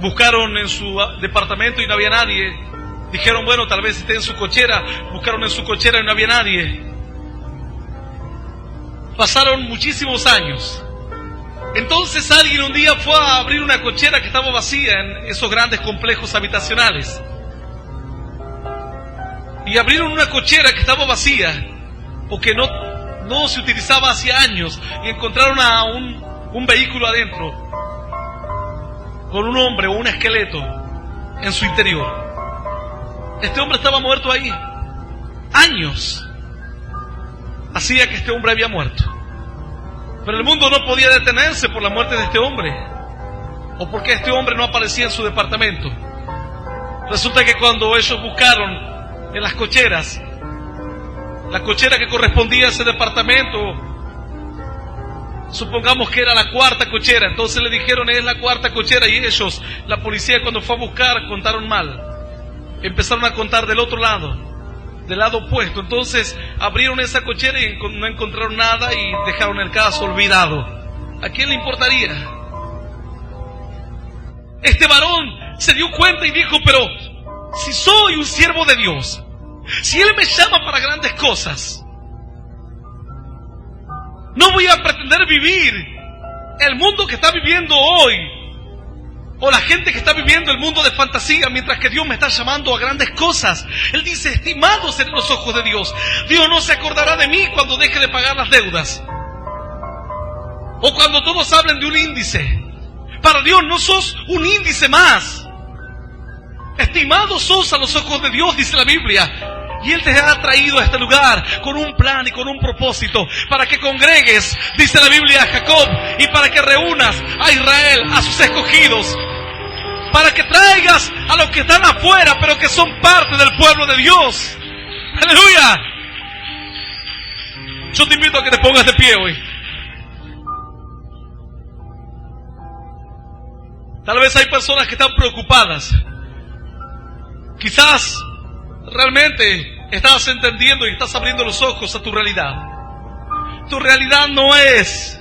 Buscaron en su departamento y no había nadie. Dijeron, bueno, tal vez esté en su cochera. Buscaron en su cochera y no había nadie. Pasaron muchísimos años. Entonces alguien un día fue a abrir una cochera que estaba vacía en esos grandes complejos habitacionales. Y abrieron una cochera que estaba vacía, o que no se utilizaba hacía años, y encontraron a un vehículo adentro, con un hombre o un esqueleto en su interior. Este hombre estaba muerto ahí. Años hacía que este hombre había muerto. Pero el mundo no podía detenerse por la muerte de este hombre, o porque este hombre no aparecía en su departamento. Resulta que cuando ellos buscaron en las cocheras, la cochera que correspondía a ese departamento, supongamos que era la 4ª cochera, entonces le dijeron, es la 4ª cochera, y ellos, la policía, cuando fue a buscar, contaron mal. Empezaron a contar del otro lado, del lado opuesto. Entonces abrieron esa cochera y no encontraron nada y dejaron el caso olvidado. ¿A quién le importaría? Este varón se dio cuenta y dijo, pero si soy un siervo de Dios, si Él me llama para grandes cosas, no voy a pretender vivir el mundo que está viviendo hoy, o la gente que está viviendo el mundo de fantasía, mientras que Dios me está llamando a grandes cosas. Él dice, estimados en los ojos de Dios. Dios no se acordará de mí cuando deje de pagar las deudas, o cuando todos hablen de un índice. Para Dios no sos un índice más. Estimados sos a los ojos de Dios, dice la Biblia. Y Él te ha traído a este lugar con un plan y con un propósito, para que congregues, dice la Biblia, a Jacob, y para que reúnas a Israel, a sus escogidos, para que traigas a los que están afuera, pero que son parte del pueblo de Dios. ¡Aleluya! Yo te invito a que te pongas de pie hoy. Tal vez hay personas que están preocupadas. Quizás realmente estás entendiendo y estás abriendo los ojos a tu realidad. Tu realidad no es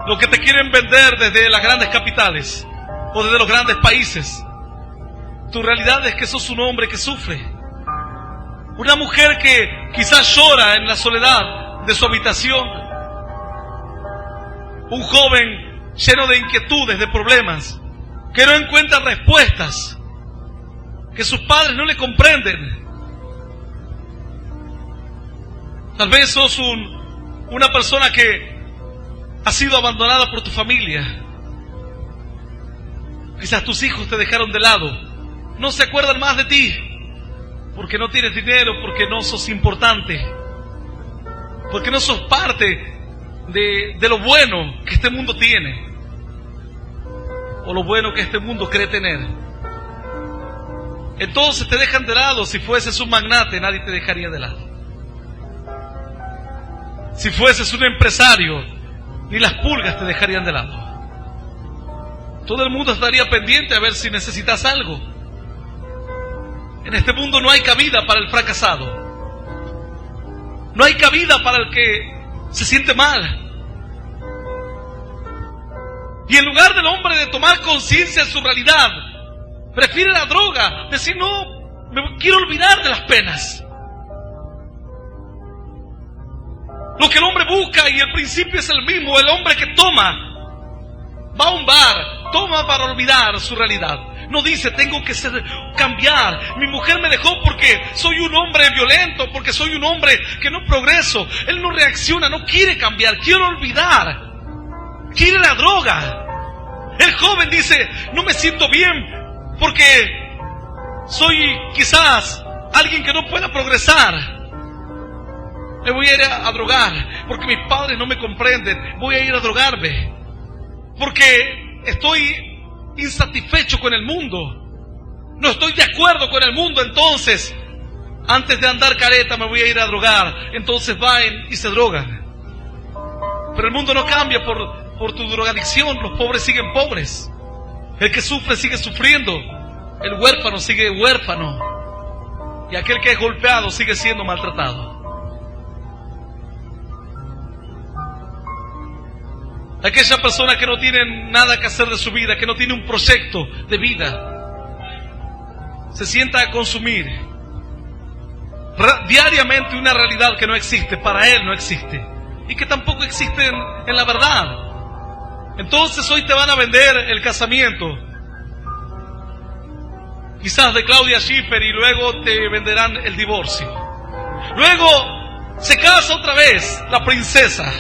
lo que te quieren vender desde las grandes capitales o desde los grandes países. Tu realidad es que sos un hombre que sufre. Una mujer que quizás llora en la soledad de su habitación. Un joven lleno de inquietudes, de problemas, que no encuentra respuestas, que sus padres no le comprenden. Tal vez sos una persona que ha sido abandonada por tu familia. Quizás tus hijos te dejaron de lado. No se acuerdan más de ti, porque no tienes dinero, porque no sos importante, porque no sos parte de lo bueno que este mundo tiene, o lo bueno que este mundo cree tener. Entonces te dejan de lado. Si fueses un magnate, nadie te dejaría de lado. Si fueses un empresario, ni las pulgas te dejarían de lado. Todo el mundo estaría pendiente a ver si necesitas algo. En este mundo no hay cabida para el fracasado. No hay cabida para el que se siente mal. Y en lugar del hombre de tomar conciencia de su realidad, prefiere la droga, decir, no, me quiero olvidar de las penas. Lo que el hombre busca, y el principio es el mismo, el hombre que toma, va a un bar, toma para olvidar su realidad. No dice, tengo que cambiar. Mi mujer me dejó porque soy un hombre violento, porque soy un hombre que no progreso. Él no reacciona, no quiere cambiar, quiere olvidar. Quiere la droga. El joven dice, no me siento bien porque soy quizás alguien que no pueda progresar. Me voy a ir a drogar porque mis padres no me comprenden. Voy a ir a drogarme porque estoy insatisfecho con el mundo. no estoy de acuerdo con el mundo, entonces antes de andar careta me voy a ir a drogar. Entonces van y se drogan. Pero el mundo no cambia por tu drogadicción. Los pobres siguen pobres. El que sufre sigue sufriendo. El huérfano sigue huérfano. Y aquel que es golpeado sigue siendo maltratado. Aquella persona que no tiene nada que hacer de su vida, que no tiene un proyecto de vida, se sienta a consumir diariamente una realidad que no existe, para él no existe, y que tampoco existe en la verdad. Entonces hoy te van a vender el casamiento, quizás de Claudia Schiffer, y luego te venderán el divorcio. Luego se casa otra vez la princesa,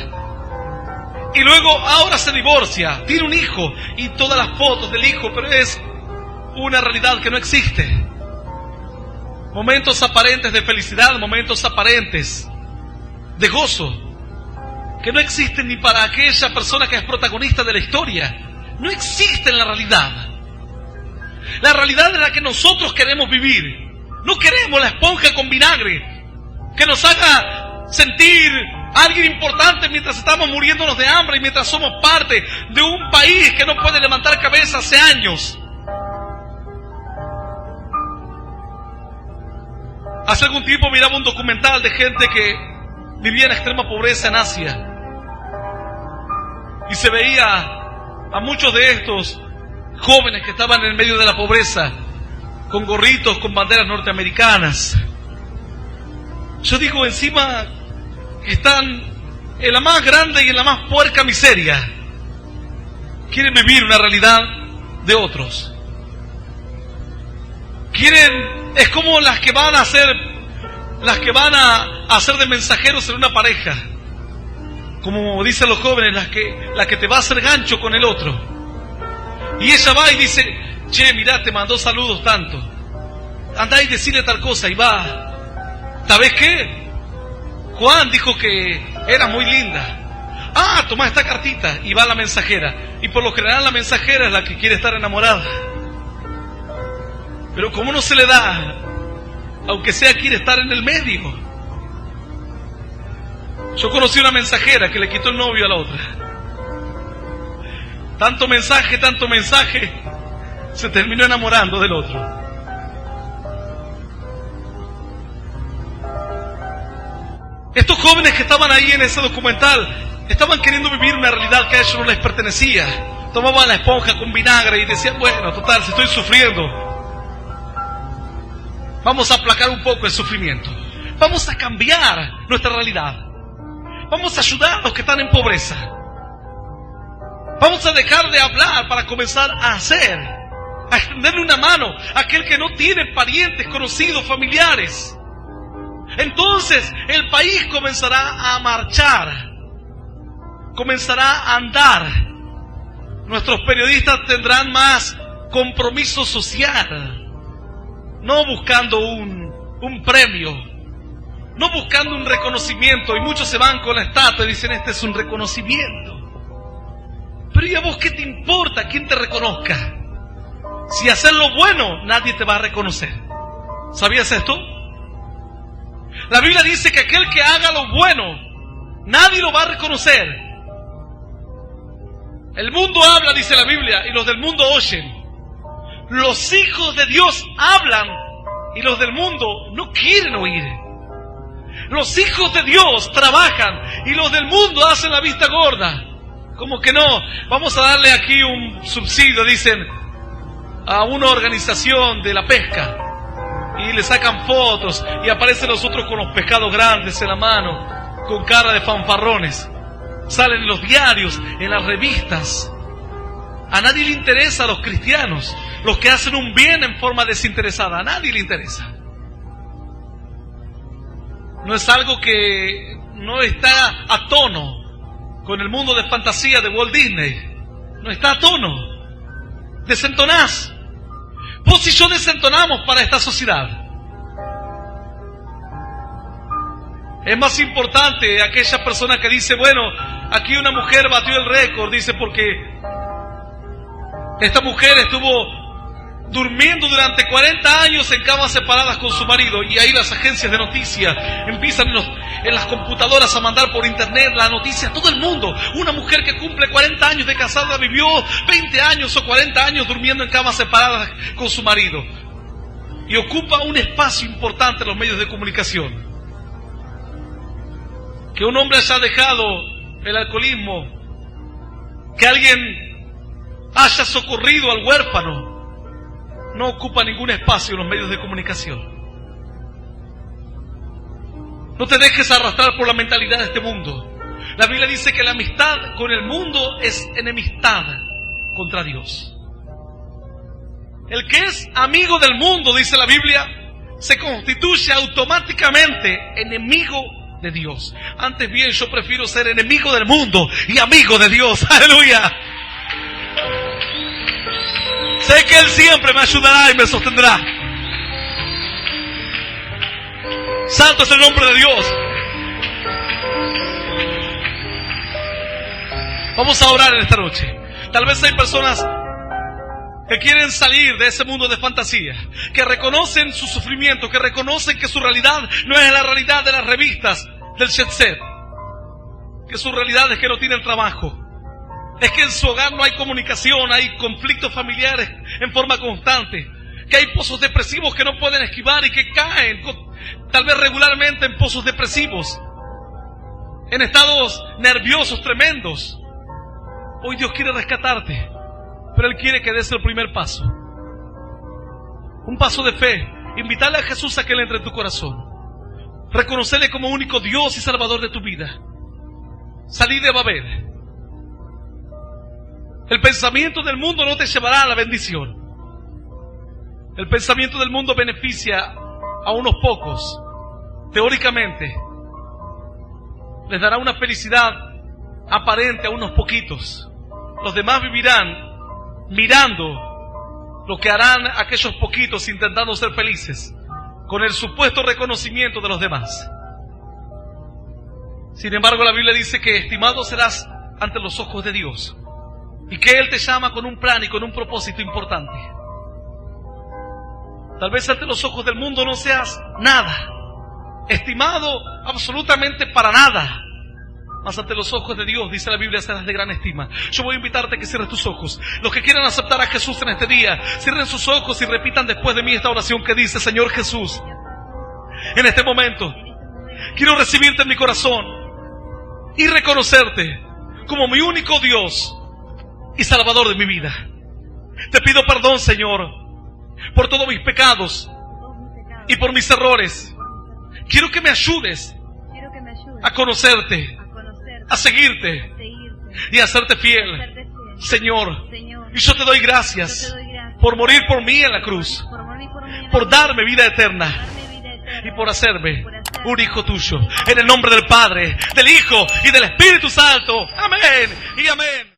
y luego ahora se divorcia, tiene un hijo y todas las fotos del hijo, pero es una realidad que no existe. Momentos aparentes de felicidad, momentos aparentes de gozo, que no existen ni para aquella persona que es protagonista de la historia. No existe en la realidad. La realidad es la que nosotros queremos vivir. No queremos la esponja con vinagre que nos haga sentir alguien importante mientras estamos muriéndonos de hambre y mientras somos parte de un país que no puede levantar cabeza hace años. Hace algún tiempo miraba un documental de gente que vivía en extrema pobreza en Asia. Y se veía a muchos de estos jóvenes que estaban en medio de la pobreza, con gorritos, con banderas norteamericanas. Yo digo, encima están en la más grande y en la más puerca miseria. Quieren vivir una realidad de otros. Es como las que van a hacer de mensajeros en una pareja. Como dicen los jóvenes, la que te va a hacer gancho con el otro. Y ella va y dice, che, mirá, te mandó saludos tanto. Andá y decirle tal cosa, y va. ¿Sabés qué? Juan dijo que era muy linda. Ah, toma esta cartita, y va la mensajera. Y por lo general la mensajera es la que quiere estar enamorada. Pero como no se le da, aunque sea quiere estar en el medio. Yo conocí una mensajera que le quitó el novio a la otra. Tanto mensaje, se terminó enamorando del otro. Estos jóvenes que estaban ahí en ese documental estaban queriendo vivir una realidad que a ellos no les pertenecía. Tomaban la esponja con vinagre y decían, bueno, total, si estoy sufriendo, vamos a aplacar un poco el sufrimiento. Vamos a cambiar nuestra realidad. Vamos a ayudar a los que están en pobreza. Vamos a dejar de hablar para comenzar a hacer. A extenderle una mano a aquel que no tiene parientes, conocidos, familiares. Entonces el país comenzará a marchar. Comenzará a andar. Nuestros periodistas tendrán más compromiso social. No buscando un premio, no buscando un reconocimiento, y muchos se van con la estatua y dicen, este es un reconocimiento. Pero ¿y a vos qué te importa quién te reconozca? Si haces lo bueno, nadie te va a reconocer. ¿Sabías esto? La Biblia dice que aquel que haga lo bueno, nadie lo va a reconocer. El mundo habla, dice la Biblia, y los del mundo oyen. Los hijos de Dios hablan y los del mundo no quieren oír. Los hijos de Dios trabajan y los del mundo hacen la vista gorda. Como que no, vamos a darle aquí un subsidio, dicen, a una organización de la pesca. Y le sacan fotos y aparecen los otros con los pescados grandes en la mano, con cara de fanfarrones. Salen en los diarios, en las revistas. A nadie le interesa a los cristianos, los que hacen un bien en forma desinteresada. A nadie le interesa. No es algo que no está a tono con el mundo de fantasía de Walt Disney. No está a tono. Desentonás. Vos y yo desentonamos para esta sociedad. Es más importante aquella persona que dice, bueno, aquí una mujer batió el récord, dice, porque esta mujer estuvo durmiendo durante 40 años en camas separadas con su marido, y ahí las agencias de noticias empiezan en las computadoras a mandar por internet la noticia a todo el mundo. Una mujer que cumple 40 años de casada vivió 20 años o 40 años durmiendo en camas separadas con su marido, y ocupa un espacio importante en los medios de comunicación. Que un hombre haya dejado el alcoholismo, que alguien haya socorrido al huérfano, no ocupa ningún espacio en los medios de comunicación. No te dejes arrastrar por la mentalidad de este mundo. La Biblia dice que la amistad con el mundo es enemistad contra Dios. El que es amigo del mundo, dice la Biblia, se constituye automáticamente enemigo de Dios. Antes bien, yo prefiero ser enemigo del mundo y amigo de Dios. ¡Aleluya! Sé que Él siempre me ayudará y me sostendrá. Santo es el nombre de Dios. Vamos a orar en esta noche. Tal vez hay personas que quieren salir de ese mundo de fantasía, que reconocen su sufrimiento, que reconocen que su realidad no es la realidad de las revistas del jet set, que su realidad es que no tienen trabajo, es que en su hogar no hay comunicación, hay conflictos familiares en forma constante, que hay pozos depresivos que no pueden esquivar y que caen tal vez regularmente en pozos depresivos, en estados nerviosos tremendos. Hoy Dios quiere rescatarte, pero Él quiere que des el primer paso, un paso de fe, invitarle a Jesús a que Él entre en tu corazón, reconocerle como único Dios y Salvador de tu vida, salir de Babel. El pensamiento del mundo no te llevará a la bendición. El pensamiento del mundo beneficia a unos pocos. Teóricamente, les dará una felicidad aparente a unos poquitos. Los demás vivirán mirando lo que harán aquellos poquitos intentando ser felices, con el supuesto reconocimiento de los demás. Sin embargo, la Biblia dice que estimado serás ante los ojos de Dios, y que Él te llama con un plan y con un propósito importante. Tal vez ante los ojos del mundo no seas nada, estimado absolutamente para nada, mas ante los ojos de Dios, dice la Biblia, serás de gran estima. Yo voy a invitarte a que cierres tus ojos. Los que quieran aceptar a Jesús en este día, cierren sus ojos y repitan después de mí esta oración que dice: Señor Jesús, en este momento quiero recibirte en mi corazón y reconocerte como mi único Dios y Salvador de mi vida. Te pido perdón, Señor, por todos mis pecados y por mis errores. Quiero que me ayudes a conocerte, a seguirte y a serte fiel, Señor. Y yo te doy gracias por morir por mí en la cruz, por darme vida eterna y por hacerme un hijo tuyo. En el nombre del Padre, del Hijo y del Espíritu Santo. Amén y amén.